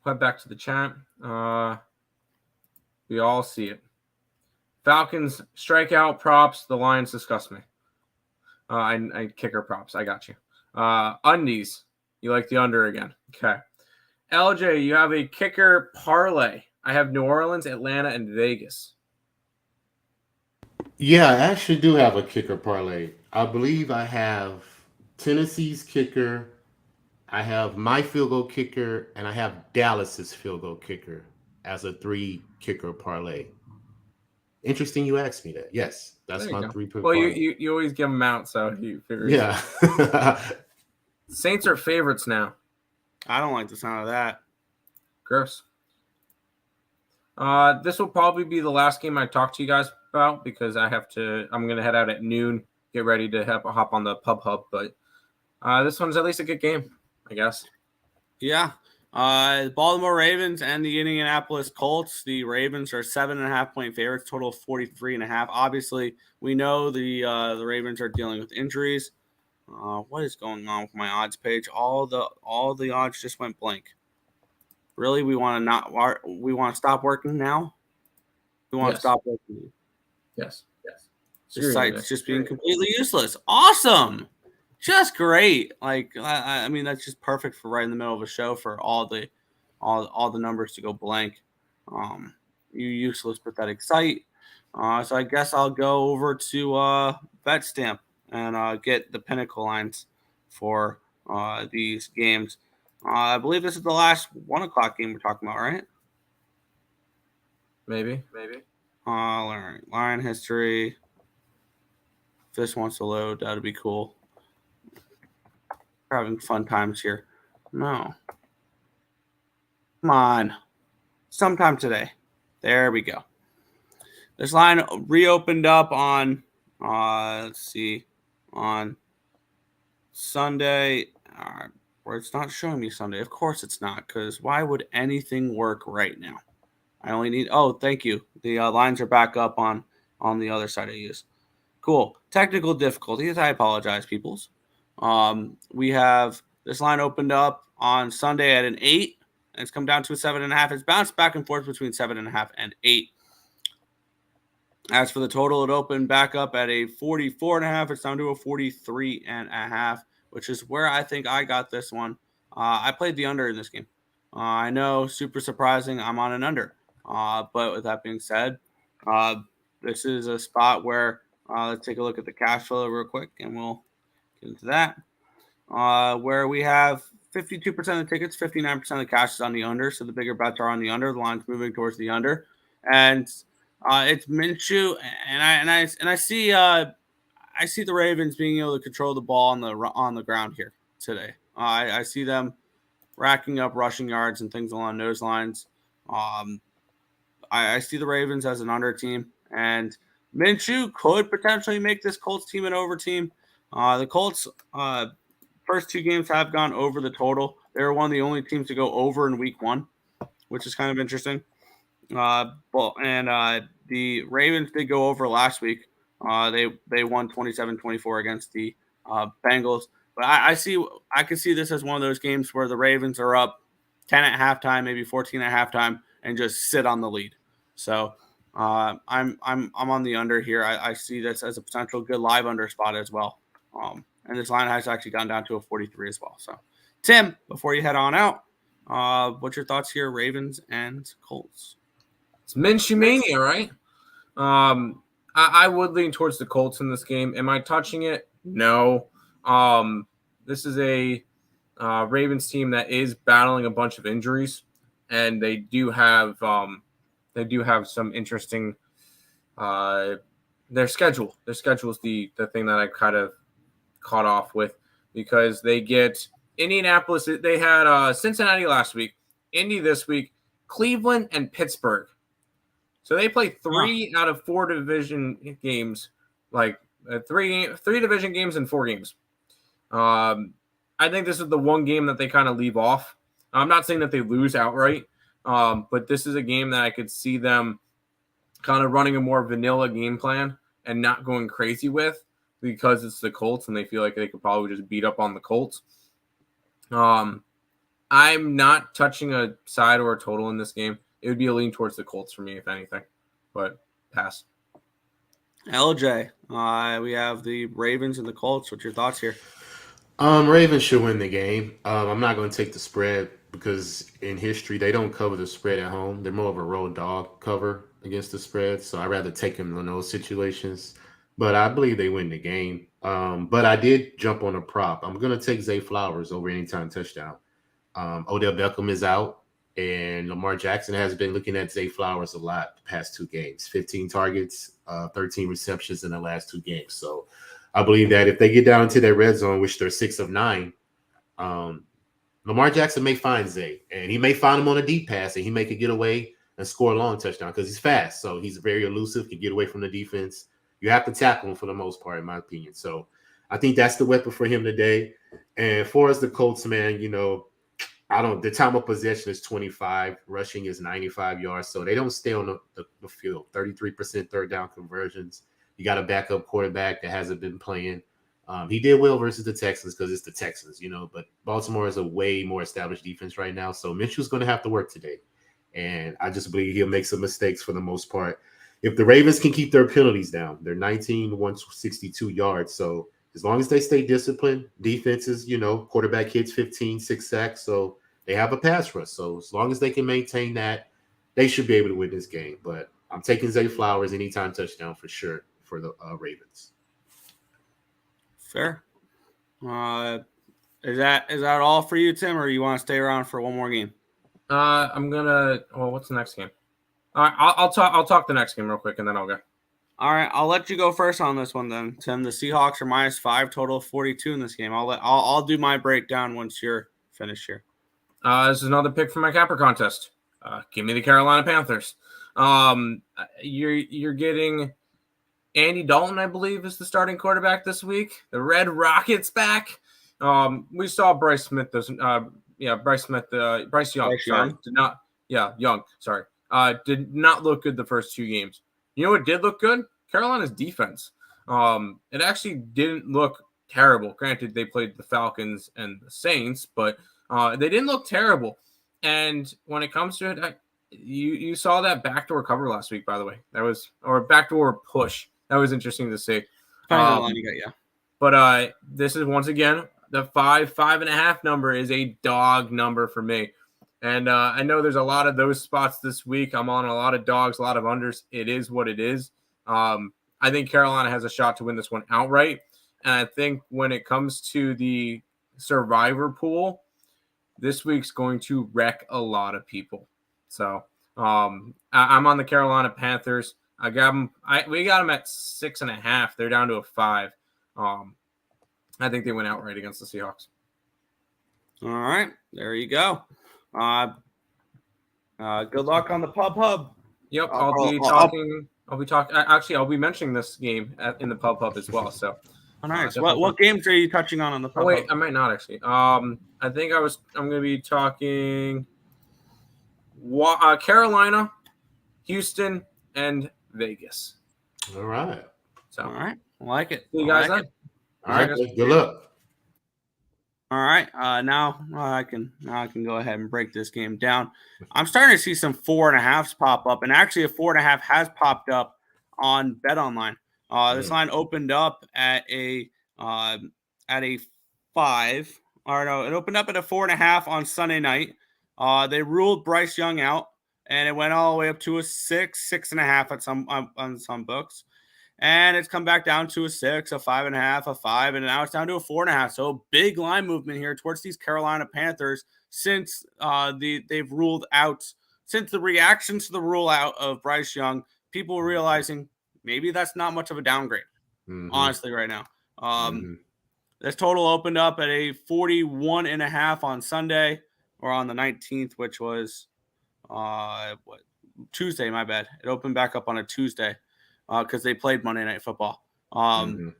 Head back to the chat. We all see it. Falcons strikeout props. The Lions disgust me. I kicker props. I got you. Undies. You like the under again. Okay. LJ, you have a kicker parlay. I have New Orleans, Atlanta, and Vegas. Yeah, I actually do have a kicker parlay. I believe I have Tennessee's kicker, I have my field goal kicker, and I have Dallas's field goal kicker as a 3 kicker parlay. Interesting you asked me that. Yes, that's my 3 pick. Well, you always give them out, so you figure. Yeah. Saints are favorites now. I don't like the sound of that. Gross. This will probably be the last game I talk to you guys about because I'm going to head out at noon, get ready to hop on the pub hub. But this one's at least a good game, I guess. Yeah. Baltimore Ravens and the Indianapolis Colts. The Ravens are 7.5 point favorites, total of 43.5. Obviously, we know the Ravens are dealing with injuries. What is going on with my odds page? All the odds just went blank. Really, we want to stop working now. We want to stop working. Yes. The site's just being completely useless. Awesome. Just great. Like I mean, that's just perfect for right in the middle of a show for all the numbers to go blank. You useless, pathetic site. So I guess I'll go over to BetStamp and get the pinnacle lines for these games. I believe this is the last 1:00 game we're talking about, right? Maybe. Line history. If this wants to load, that'd be cool. We're having fun times here. No. Come on. Sometime today. There we go. This line reopened up on, on Sunday. Where it's not showing me Sunday. Of course it's not, because why would anything work right now? I only need, thank you. The lines are back up on the other side I use. Cool. Technical difficulties. I apologize, peoples. We have this line opened up on Sunday at an 8, and it's come down to a 7.5. It's bounced back and forth between 7.5 and 8. As for the total, it opened back up at a 44.5. It's down to a 43.5, which is where I think I got this one. I played the under in this game. I know, super surprising. I'm on an under. But with that being said, this is a spot where let's take a look at the cash flow real quick, and we'll get into that. Where we have 52% of the tickets, 59% of the cash is on the under. So the bigger bets are on the under. The line's moving towards the under, and it's Minshew, and I see the Ravens being able to control the ball on the ground here today. I see them racking up rushing yards and things along those lines. I see the Ravens as an under team, and Minshew could potentially make this Colts team an over team. The Colts first 2 games have gone over the total. They were one of the only teams to go over in week 1, which is kind of interesting. The Ravens did go over last week. They won 27-24 against the Bengals. But I can see this as one of those games where the Ravens are up 10 at halftime, maybe 14 at halftime, and just sit on the lead. So I'm on the under here. I see this as a potential good live under spot as well. And this line has actually gone down to a 43 as well. So, Tim, before you head on out, what's your thoughts here, Ravens and Colts? It's Minshew mania, right? I would lean towards the Colts in this game. Am I touching it? No. This is a Ravens team that is battling a bunch of injuries, and they do have some interesting. Their schedule. Their schedule is the thing that I kind of caught off with, because they get Indianapolis. They had Cincinnati last week, Indy this week, Cleveland, and Pittsburgh. So they play 3 out of 4 division games, like three division games in 4 games. I think this is the one game that they kind of leave off. I'm not saying that they lose outright, but this is a game that I could see them kind of running a more vanilla game plan and not going crazy with, because it's the Colts and they feel like they could probably just beat up on the Colts. I'm not touching a side or a total in this game. It would be a lean towards the Colts for me, if anything, but pass. LJ, we have the Ravens and the Colts. What's your thoughts here? Ravens should win the game. I'm not going to take the spread because in history they don't cover the spread at home. They're more of a road dog cover against the spread, so I'd rather take them in those situations. But I believe they win the game. But I did jump on a prop. I'm going to take Zay Flowers over anytime touchdown. Odell Beckham is out, and Lamar Jackson has been looking at Zay Flowers a lot the past 2 games. 15 targets, 13 receptions in the last 2 games. So I believe that if they get down to their red zone, which they're 6 of 9, Lamar Jackson may find Zay, and he may find him on a deep pass, and he may could get away and score a long touchdown because he's fast. So he's very elusive, can get away from the defense. You have to tackle him for the most part, in my opinion. So I think that's the weapon for him today. And for as the Colts, man, the time of possession is 25. Rushing is 95 yards. So they don't stay on the field. 33% third down conversions. You got a backup quarterback that hasn't been playing. He did well versus the Texans because it's the Texans, but Baltimore is a way more established defense right now. So Minshew's going to have to work today. And I just believe he'll make some mistakes for the most part. If the Ravens can keep their penalties down, they're 162 yards. So as long as they stay disciplined, defenses, quarterback hits 15, 6 sacks. So they have a pass rush. So as long as they can maintain that, they should be able to win this game. But I'm taking Zay Flowers anytime touchdown for sure for the Ravens. Fair. Is that all for you, Tim, or you want to stay around for one more game? What's the next game? All right, I'll talk the next game real quick, and then I'll go. All right, I'll let you go first on this one then, Tim. The Seahawks are -5, total of 42 in this game. I'll do my breakdown once you're finished here. This is another pick for my capper contest. Give me the Carolina Panthers. You're getting Andy Dalton, I believe, is the starting quarterback this week. The Red Rockets back. We saw Bryce Young. Young. Sorry. Did not look good the first 2 games. You know what did look good? Carolina's defense. It actually didn't look terrible. Granted, they played the Falcons and the Saints, but they didn't look terrible. And when it comes to it, you saw that backdoor cover last week, by the way. That was or backdoor push. That was interesting to see. Depending on the line you got, yeah. But this is once again the 5.5 number is a dog number for me. And I know there's a lot of those spots this week. I'm on a lot of dogs, a lot of unders. It is what it is. I think Carolina has a shot to win this one outright. And I think when it comes to the survivor pool, this week's going to wreck a lot of people. So I'm on the Carolina Panthers. I got them. We got them at 6.5. They're down to a 5. I think they went outright against the Seahawks. All right, there you go. Good luck on the pub. Yep, I'll be talking. Actually, I'll be mentioning this game in the pub as well. So, nice. What games are you touching on the pub? Oh, wait, I might not actually. I think I'm going to be talking Carolina, Houston, and Vegas. All right. So, all right, I like it. See you guys then. All right, good luck. All right, now I can go ahead and break this game down. I'm starting to see some 4.5s pop up, and actually a 4.5 has popped up on BetOnline. This line opened up at a 5, or no, it opened up at a 4.5 on Sunday night. They ruled Bryce Young out, and it went all the way up to a 6.5 at on some books. And it's come back down to a 6, a 5.5, a 5, and now it's down to a 4.5. So big line movement here towards these Carolina Panthers since they've ruled out, since the reactions to the rule out of Bryce Young, people realizing maybe that's not much of a downgrade, honestly, right now. This total opened up at a 41.5 on Sunday, or on the 19th, which was Tuesday, my bad. It opened back up on a Tuesday. Because they played Monday Night Football, and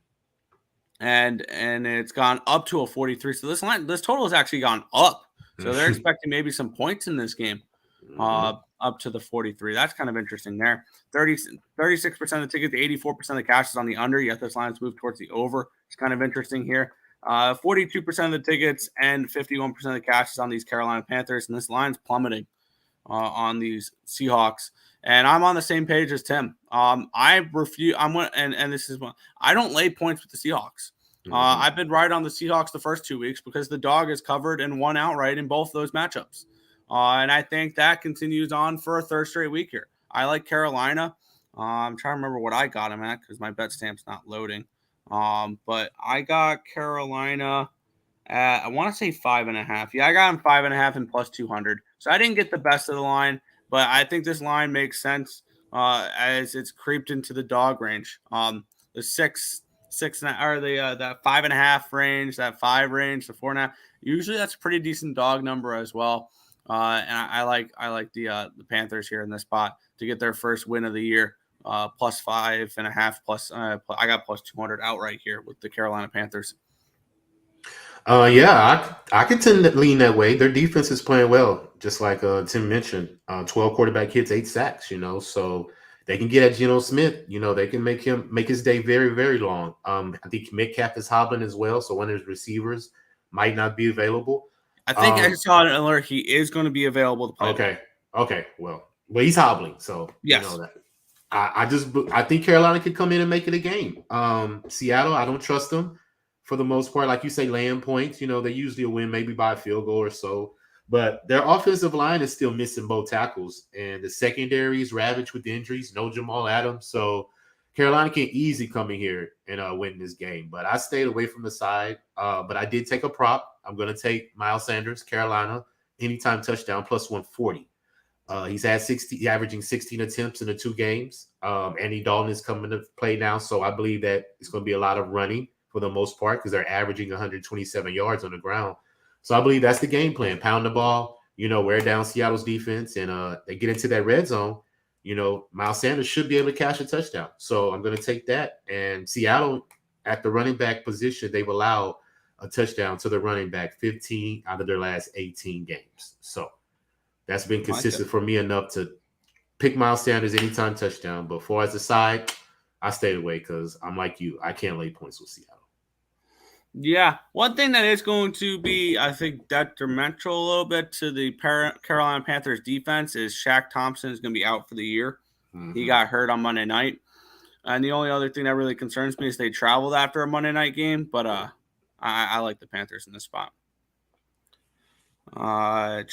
it's gone up to a 43. So this total has actually gone up. So they're expecting maybe some points in this game, up to the 43. That's kind of interesting there. 36% of the tickets, 84% of the cash is on the under. Yet this line's moved towards the over. It's kind of interesting here. 42% of the tickets and 51% of the cash is on these Carolina Panthers, and this line's plummeting on these Seahawks. And I'm on the same page as Tim. I refuse. And this is one. I don't lay points with the Seahawks. I've been right on the Seahawks the first 2 weeks because the dog is covered and won outright in both those matchups. And I think that continues on for a third straight week here. I like Carolina. I'm trying to remember what I got him at because my bet stamp's not loading. But I got Carolina at, I want to say 5.5. Yeah, I got him 5.5 and plus 200. So I didn't get the best of the line. But I think this line makes sense as it's creeped into the dog range. The 6, or that 5.5 range, that 5 range, the 4.5. Usually that's a pretty decent dog number as well. And I like the Panthers here in this spot to get their first win of the year. Plus 5.5 plus. I got plus 200 outright here with the Carolina Panthers. Yeah, I could tend to lean that way. Their defense is playing well, just like Tim mentioned. 12 quarterback hits, 8 sacks, so they can get at Geno Smith. They can make his day very, very long. I think Metcalf is hobbling as well, so one of his receivers might not be available. I think I saw an alert. He is going to be available to play. Okay. Well, he's hobbling, so yes. You know that. I think Carolina could come in and make it a game. Seattle, I don't trust them. For the most part, like you say, laying points, they usually win maybe by a field goal or so. But their offensive line is still missing both tackles. And the secondary is ravaged with injuries. No Jamal Adams. So Carolina can easily come in here and win this game. But I stayed away from the side. But I did take a prop. I'm going to take Miles Sanders, Carolina, anytime touchdown, plus 140. He's averaging 16 attempts in the 2 games. Andy Dalton is coming to play now. So I believe that it's going to be a lot of running for the most part, because they're averaging 127 yards on the ground. So I believe that's the game plan. Pound the ball, wear down Seattle's defense, and they get into that red zone. Miles Sanders should be able to catch a touchdown. So I'm going to take that. And Seattle, at the running back position, they've allowed a touchdown to the running back 15 out of their last 18 games. So that's been consistent for me enough to pick Miles Sanders anytime touchdown. But for as a side, I stayed away because I'm like you. I can't lay points with Seattle. Yeah, one thing that is going to be, I think, detrimental a little bit to the Carolina Panthers defense is Shaq Thompson is going to be out for the year. He got hurt on Monday night. And the only other thing that really concerns me is they traveled after a Monday night game, but I like the Panthers in this spot. I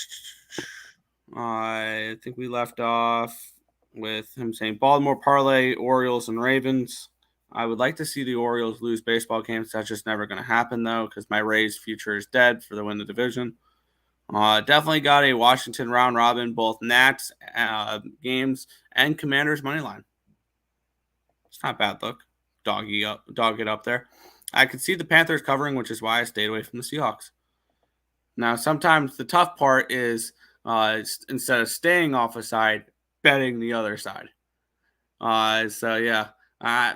think we left off with him saying Baltimore parlay, Orioles, and Ravens. I would like to see the Orioles lose baseball games. That's just never going to happen, though, because my Rays' future is dead for the win the division. Definitely got a Washington round robin, both Nats games and Commanders money line. It's not a bad look. Dog it up there. I could see the Panthers covering, which is why I stayed away from the Seahawks. Now, sometimes the tough part is instead of staying off a side, betting the other side.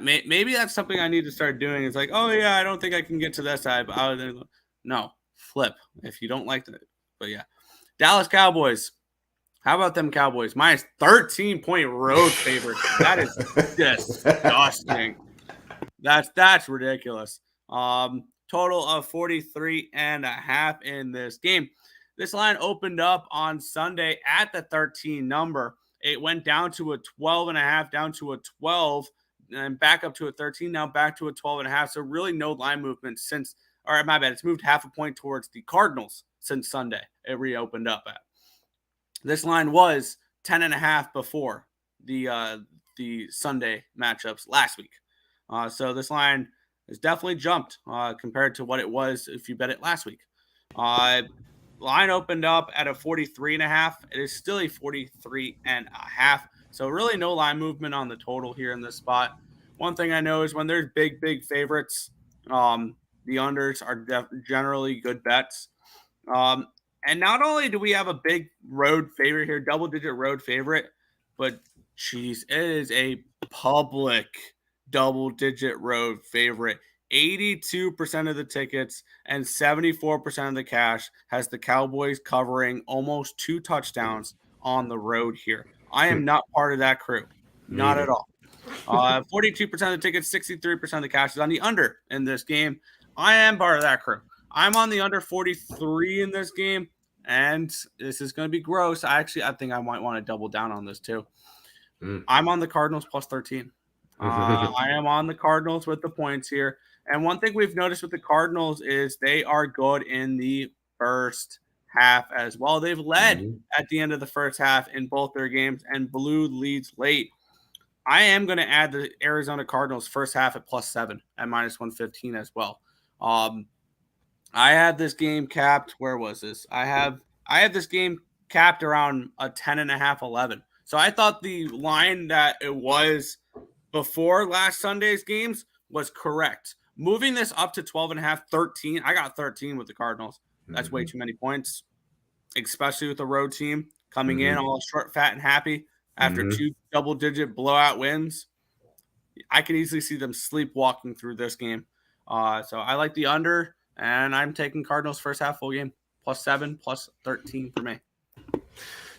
Maybe that's something I need to start doing. It's like, oh, yeah, I don't think I can get to that side. But no, flip if you don't like that. But, yeah. Dallas Cowboys. How about them Cowboys? Minus 13-point road favorite. That is disgusting. That's ridiculous. Total of 43.5 in this game. This line opened up on Sunday at the 13 number. It went down to a 12.5, down to a 12, and back up to a 13, now back to a 12.5. So really no line movement since, or my bad, it's moved half a point towards the Cardinals since Sunday. It reopened up at. This line was 10.5 before the Sunday matchups last week. So this line has definitely jumped compared to what it was if you bet it last week. Line opened up at a 43.5. It is still a 43.5. So really no line movement on the total here in this spot. One thing I know is when there's big favorites, the unders are generally good bets. And not only do we have a big road favorite here, double-digit road favorite, but, geez, it is a public double-digit road favorite. 82% of the tickets and 74% of the cash has the Cowboys covering almost 2 touchdowns on the road here. I am not part of that crew. Not at all. 42% of the tickets, 63% of the cash is on the under in this game. I am part of that crew. I'm on the under 43 in this game, and this is going to be gross. I think I might want to double down on this too. I'm on the Cardinals plus 13. I am on the Cardinals with the points here. And one thing we've noticed with the Cardinals is they are good in the first half as well. They've led at the end of the first half in both their games and blew leads late. I am going to add the Arizona Cardinals first half at plus 7 at minus 115 as well. I had this game capped. Where was this? I have this game capped around a 10.5, 11. So I thought the line that it was before last Sunday's games was correct. Moving this up to 12.5, 13. I got 13 with the Cardinals. That's way too many points, especially with the road team coming in all short, fat, and happy after 2 double-digit blowout wins. I can easily see them sleepwalking through this game. So I like the under. And I'm taking Cardinals first half full game, plus 7, plus 13 for me.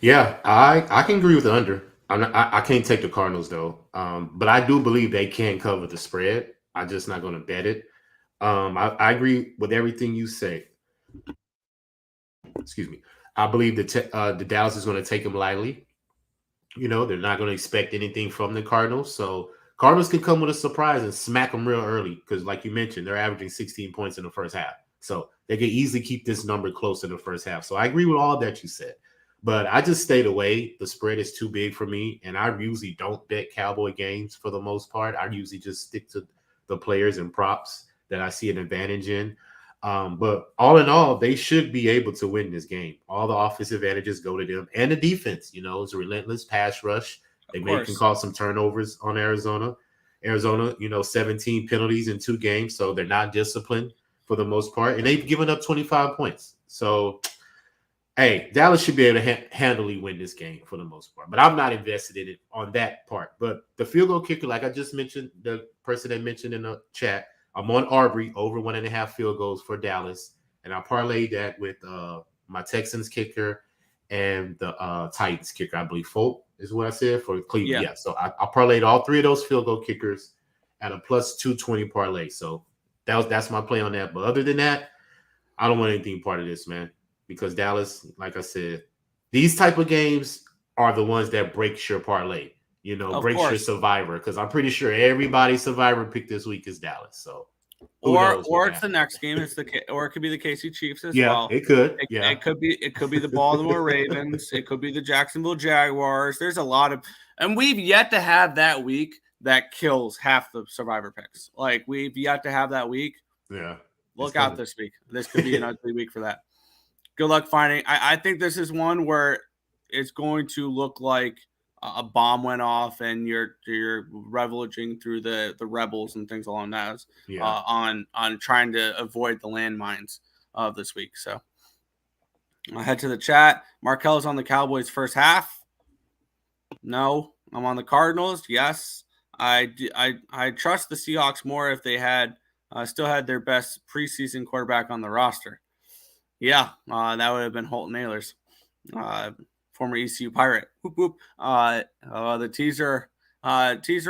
Yeah, I can agree with the under. I can't take the Cardinals, though. But I do believe they can cover the spread. I'm just not going to bet it. I agree with everything you say. Excuse me. I believe the Dallas is going to take them lightly. You know, they're not going to expect anything from the Cardinals. So Cardinals can come with a surprise and smack them real early because, like you mentioned, they're averaging 16 points in the first half. So they can easily keep this number close in the first half. So I agree with all that you said. But I just stayed away. The spread is too big for me, and I usually don't bet Cowboy games for the most part. I usually just stick to the players and props that I see an advantage in. But all in all, they should be able to win this game. All the offensive advantages go to them. And the defense, you know, it's a relentless pass rush. They can cause some turnovers on Arizona. Arizona, 17 penalties in 2 games, so they're not disciplined for the most part. And they've given up 25 points. So, hey, Dallas should be able to handily win this game for the most part. But I'm not invested in it on that part. But the field goal kicker, like I just mentioned, the person that mentioned in the chat, I'm on Arbery over 1.5 field goals for Dallas. And I parlayed that with my Texans kicker and the Titans kicker. I believe Folk is what I said for Cleveland. Yeah. So I parlayed all 3 of those field goal kickers at a plus 220 parlay. So that's my play on that. But other than that, I don't want anything part of this, man, because Dallas, like I said, these type of games are the ones that breaks your parlay. Of Breaks your course. survivor, because I'm pretty sure everybody's survivor pick this week is Dallas. So who Or knows what it's the happens. next game. Or it could be the KC Chiefs as Yeah, well. it could. It could be the Baltimore Ravens. It could be the Jacksonville Jaguars. There's a lot of, and we've yet to have that week that kills half the survivor picks. Like, we've yet to have that week. Yeah. Look out this week. This could be an ugly week for that. Good luck finding. I think this is one where it's going to look like a bomb went off and you're revelaging through the rebels and things along that on trying to avoid the landmines of this week. So I'll head to the chat. Markel's on the Cowboys first half. No. I'm on the Cardinals. Yes. I trust the Seahawks more if they had still had their best preseason quarterback on the roster. Yeah, that would have been Holton Ahlers, former ECU Pirate. Whoop, whoop. The teaser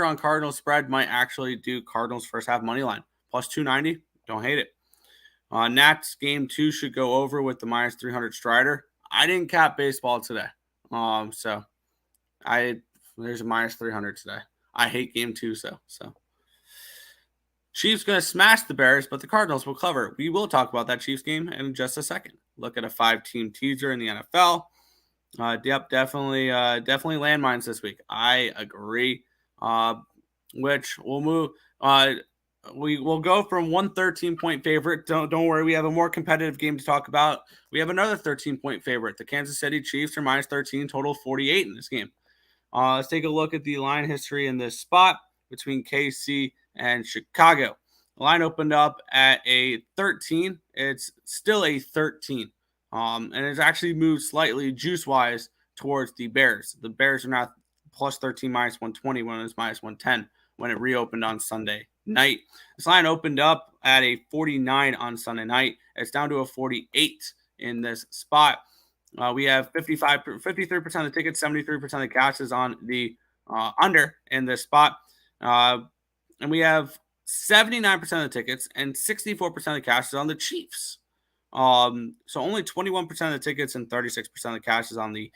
on Cardinals spread might actually do Cardinals first half money line plus 290. Don't hate it. Nats game 2 should go over with the minus 300 Strider. I didn't cap baseball today, so there's a minus 300 today. I hate game 2, so. Chiefs going to smash the Bears, but the Cardinals will cover. We will talk about that Chiefs game in just a second. Look at a 5-team teaser in the NFL. Yep, definitely landmines this week. I agree. Which we'll move. We will go from 1 13-point favorite. Don't worry, we have a more competitive game to talk about. We have another 13-point favorite. The Kansas City Chiefs are minus 13, total 48 in this game. Let's take a look at the line history in this spot between KC and Chicago. The line opened up at a 13. It's still a 13. And it's actually moved slightly juice-wise towards the Bears. The Bears are now plus 13, minus 120 when it was minus 110 when it reopened on Sunday night. This line opened up at a 49 on Sunday night. It's down to a 48 in this spot. We have 53% of the tickets, 73% of the cash is on the under in this spot. And we have 79% of the tickets and 64% of the cash is on the Chiefs. So only 21% of the tickets and 36% of the cash is on the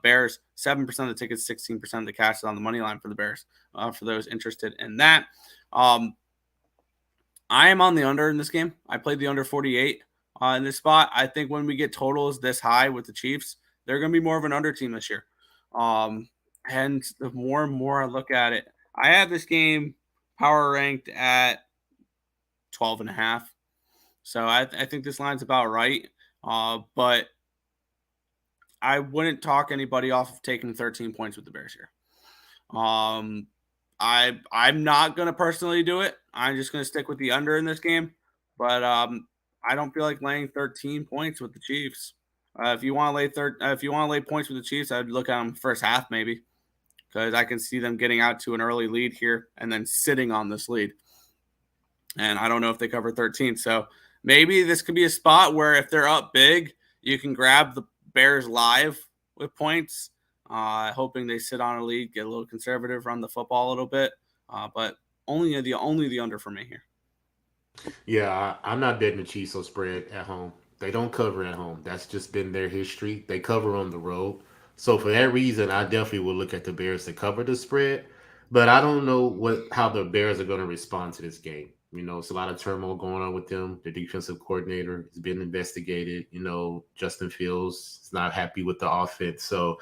Bears. 7% of the tickets, 16% of the cash is on the money line for the Bears. For those interested in that, I am on the under in this game. I played the under 48 in this spot. I think when we get totals this high with the Chiefs, they're going to be more of an under team this year. And the more and more I look at it, I have this game power ranked at 12.5. So I think this line's about right. But I wouldn't talk anybody off of taking 13 points with the Bears here. I'm not going to personally do it. I'm just going to stick with the under in this game. But I don't feel like laying 13 points with the Chiefs. If you want to lay points with the Chiefs, I'd look at them first half maybe, because I can see them getting out to an early lead here and then sitting on this lead. And I don't know if they cover 13. So maybe this could be a spot where if they're up big, you can grab the Bears live with points, hoping they sit on a lead, get a little conservative, run the football a little bit. But only the under for me here. Yeah, I'm not betting the Chiefs on spread at home. They don't cover at home. That's just been their history. They cover on the road. So for that reason, I definitely will look at the Bears to cover the spread. But I don't know how the Bears are going to respond to this game. It's a lot of turmoil going on with them. The defensive coordinator has been investigated. Justin Fields is not happy with the offense. So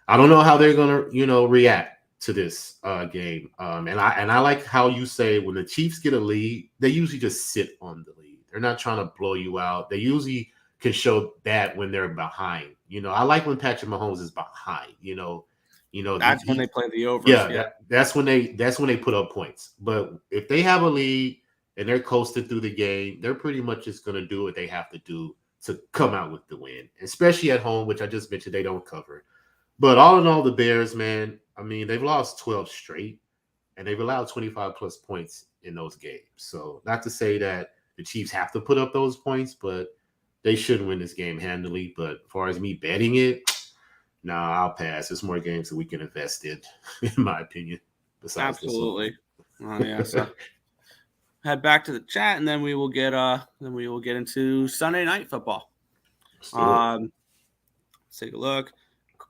I don't know how they're going to, react to this game. And I like how you say when the Chiefs get a lead, they usually just sit on the lead. They're not trying to blow you out. They usually can show that when they're behind. I like when Patrick Mahomes is behind. That's when they play the overs. Yeah, that's when they put up points. But if they have a lead and they're coasting through the game, they're pretty much just going to do what they have to do to come out with the win, especially at home, which I just mentioned they don't cover. But all in all, the Bears, man, I mean, they've lost 12 straight, and they've allowed 25-plus points in those games. So not to say that the Chiefs have to put up those points, but they should win this game handily. But as far as me betting it, nah, I'll pass. There's more games that we can invest in my opinion. Besides absolutely. Oh yeah. So head back to the chat, and then we will get into Sunday night football. Let's do it. Let's take a look.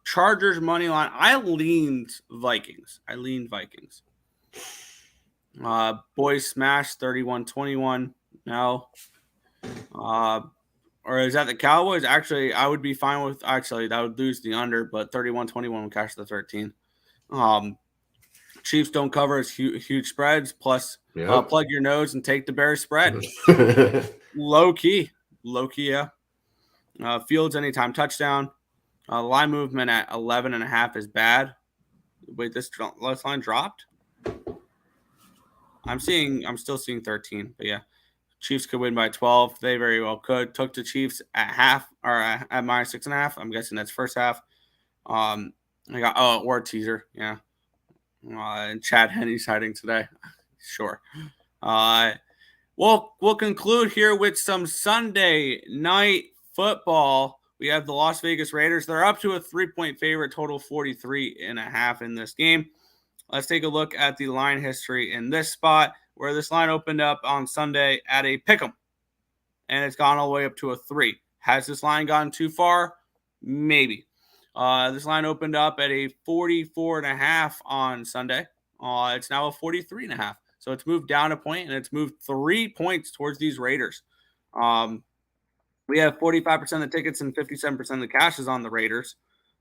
Chargers money line. I leaned Vikings. Boys smash 31-21. No. Or is that the Cowboys? Actually, I would be fine with. Actually, that would lose the under, but 31-21 would cash the 13. Chiefs don't cover as huge spreads. Plus, plug your nose and take the Bears spread. Low key, yeah. Fields anytime touchdown. Line movement at 11.5 is bad. Wait, this line dropped. I'm still seeing 13, but yeah. Chiefs could win by 12. They very well could. Took the Chiefs at half or at -6.5. I'm guessing that's first half. I got or a teaser, yeah. And Chad Henney's hiding today. Sure. We'll conclude here with some Sunday night football. We have the Las Vegas Raiders. They're up to a 3-point favorite, total 43.5 in this game. Let's take a look at the line history in this spot, where this line opened up on Sunday at a pick'em, and it's gone all the way up to a 3. Has this line gone too far? Maybe. This line opened up at a 44.5 on Sunday. It's now a 43.5. So it's moved down a point, and it's moved 3 points towards these Raiders. We have 45% of the tickets and 57% of the cash is on the Raiders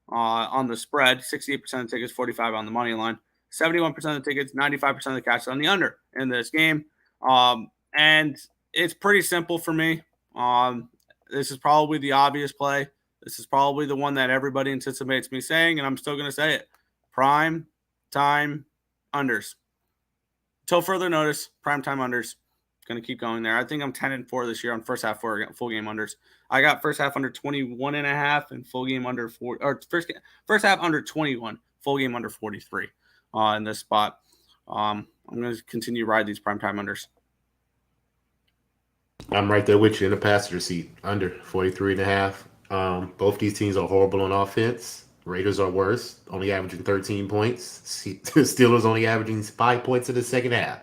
on the spread. 68% of the tickets, 45 on the money line. 71% of the tickets, 95% of the cash on the under in this game. And it's pretty simple for me. This is probably the obvious play. This is probably the one that everybody anticipates me saying, and I'm still going to say it. Prime time unders. Till further notice, prime time unders. Going to keep going there. I think I'm 10-4 this year on first half full game unders. I got first half under 21.5 and full game under 4, or first half under 21, full game under 43 in this spot. I'm going to continue to ride these prime time unders. I'm right there with you in the passenger seat, under 43.5. Both these teams are horrible on offense. Raiders are worse, only averaging 13 points. Steelers only averaging 5 points in the second half.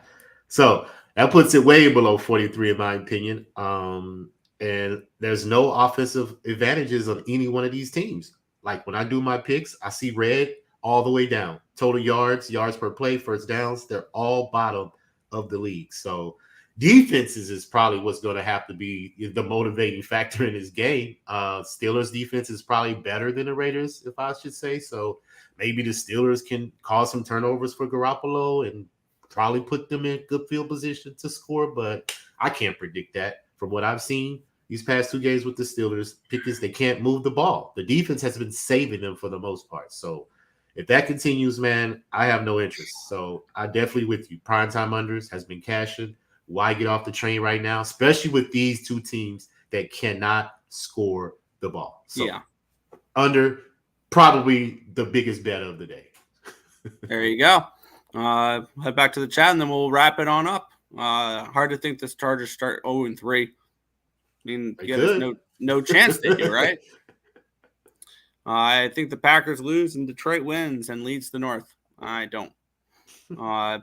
So that puts it way below 43 in my opinion. And there's no offensive advantages on any one of these teams. Like when I do my picks, I see red all the way down. Total yards per play, first downs, they're all bottom of the league. So defenses is probably what's going to have to be the motivating factor in this game. Steelers defense is probably better than the Raiders, if I should say. So maybe the Steelers can cause some turnovers for Garoppolo and probably put them in good field position to score. But I can't predict that from what I've seen these past 2 games with the Steelers, because they can't move the ball. The defense has been saving them for the most part. So if that continues, man, I have no interest. So I definitely with you. Primetime unders has been cashing. Why get off the train right now, especially with these two teams that cannot score the ball? So yeah, under probably the biggest bet of the day. There you go. Head back to the chat, and then we'll wrap it on up. Hard to think this Chargers start 0-3. I mean, there's no chance they do, right? I think the Packers lose and Detroit wins and leads the North. I don't.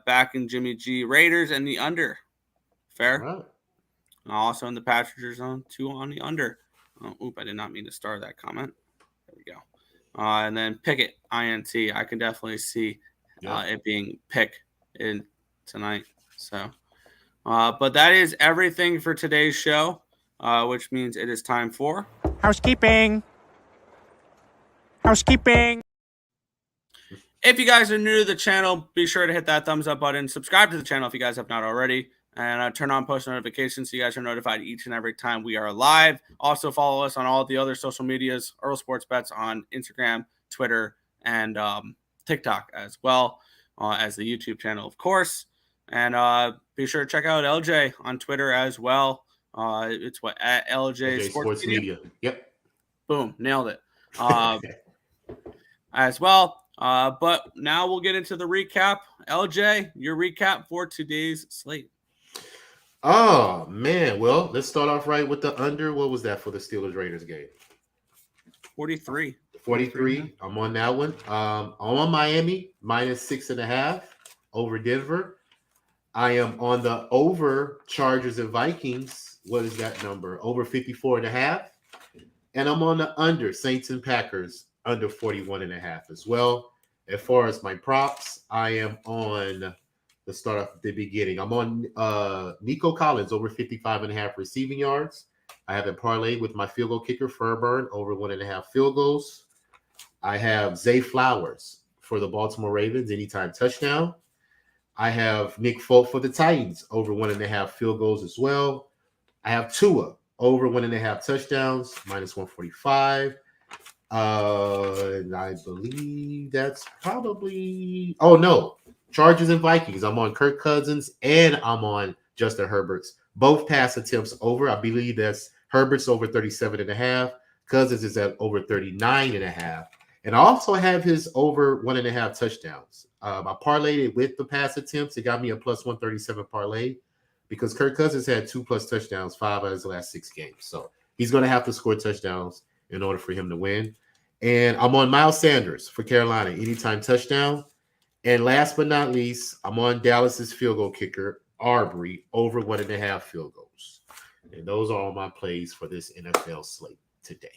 Back in Jimmy G, Raiders and the under. Fair. Right. Also in the passenger zone, 2 on the under. I did not mean to start that comment. There we go. And then Pickett, INT. I can definitely see it being pick in tonight. So, but that is everything for today's show, which means it is time for housekeeping. If you guys are new to the channel, be sure to hit that thumbs up button. Subscribe to the channel if you guys have not already. And turn on post notifications so you guys are notified each and every time we are live. Also follow us on all the other social medias, Earle Sports Bets on Instagram, Twitter, and TikTok as well as the YouTube channel, of course. And be sure to check out LJ on Twitter as well. It's at LJ Sports Media. Yep. Boom. Nailed it. As well. But now we'll get into the recap. LJ, your recap for today's slate. Oh, man. Well, let's start off right with the under. What was that for the Steelers-Raiders game? 43. 43. I'm on that one. I'm on Miami, -6.5 over Denver. I am on the over Chargers and Vikings. What is that number? Over 54.5. And I'm on the under Saints and Packers under 41.5 as well. As far as my props, I am on, let's start off at the beginning. I'm on Nico Collins over 55.5 receiving yards. I have a parlay with my field goal kicker, Furburn, over 1.5 field goals. I have Zay Flowers for the Baltimore Ravens, anytime touchdown. I have Nick Folk for the Titans, over 1.5 field goals as well. I have Tua, over 1.5 touchdowns, minus 145. And I believe that's probably, oh no, Chargers and Vikings. I'm on Kirk Cousins and I'm on Justin Herbert's. Both pass attempts over. I believe that's Herbert's over 37.5. Cousins is at over 39.5. And I also have his over 1.5 touchdowns. I parlayed it with the pass attempts. It got me a plus 137 parlay because Kirk Cousins had 2+ touchdowns 5 out of his last 6 games. So he's going to have to score touchdowns in order for him to win. And I'm on Miles Sanders for Carolina, anytime touchdown. And last but not least, I'm on Dallas's field goal kicker, Arbery, over 1.5 field goals. And those are all my plays for this NFL slate today.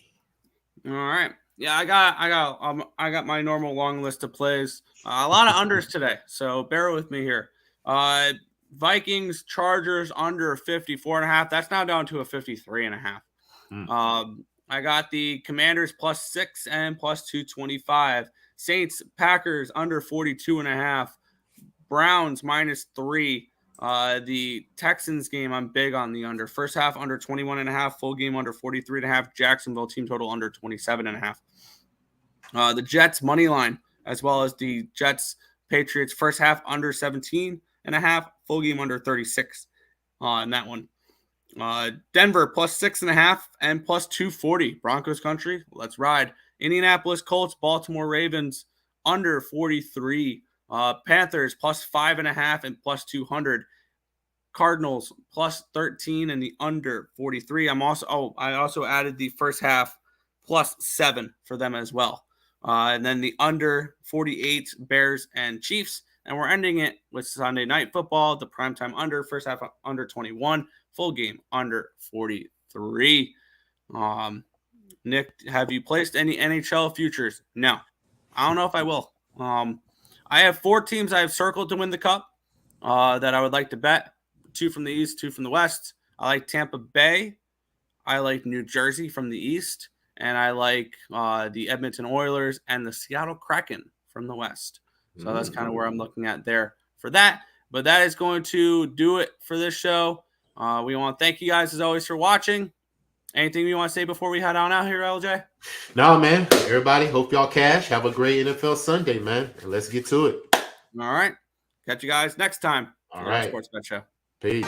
All right. Yeah, I got my normal long list of plays. A lot of unders today, so bear with me here. Vikings, Chargers under 54.5. That's now down to a 53.5. I got the Commanders +6 and +225. Saints, Packers under 42.5. Browns -3. The Texans game, I'm big on the under. First half under 21.5, full game under 43.5. Jacksonville team total under 27.5. The Jets money line, as well as the Jets Patriots first half under 17.5, full game under 36 in that one. Denver +6.5 and +240. Broncos country, let's ride. Indianapolis Colts, Baltimore Ravens under 43. Panthers +5.5 and +200. Cardinals +13 and the under 43. I also added the first half +7 for them as well. And then the under 48, Bears and Chiefs. And we're ending it with Sunday Night Football, the primetime under, first half under 21, full game under 43. Nick, have you placed any NHL futures? No. I don't know if I will. I have 4 teams I have circled to win the cup that I would like to bet. 2 from the East, 2 from the West. I like Tampa Bay. I like New Jersey from the East. And I like the Edmonton Oilers and the Seattle Kraken from the West. So that's kind of where I'm looking at there for that. But that is going to do it for this show. We want to thank you guys, as always, for watching. Anything you want to say before we head on out here, LJ? No, man. Everybody, hope y'all cash. Have a great NFL Sunday, man. And let's get to it. All right. Catch you guys next time. All right. Sports Bet Show. Peace.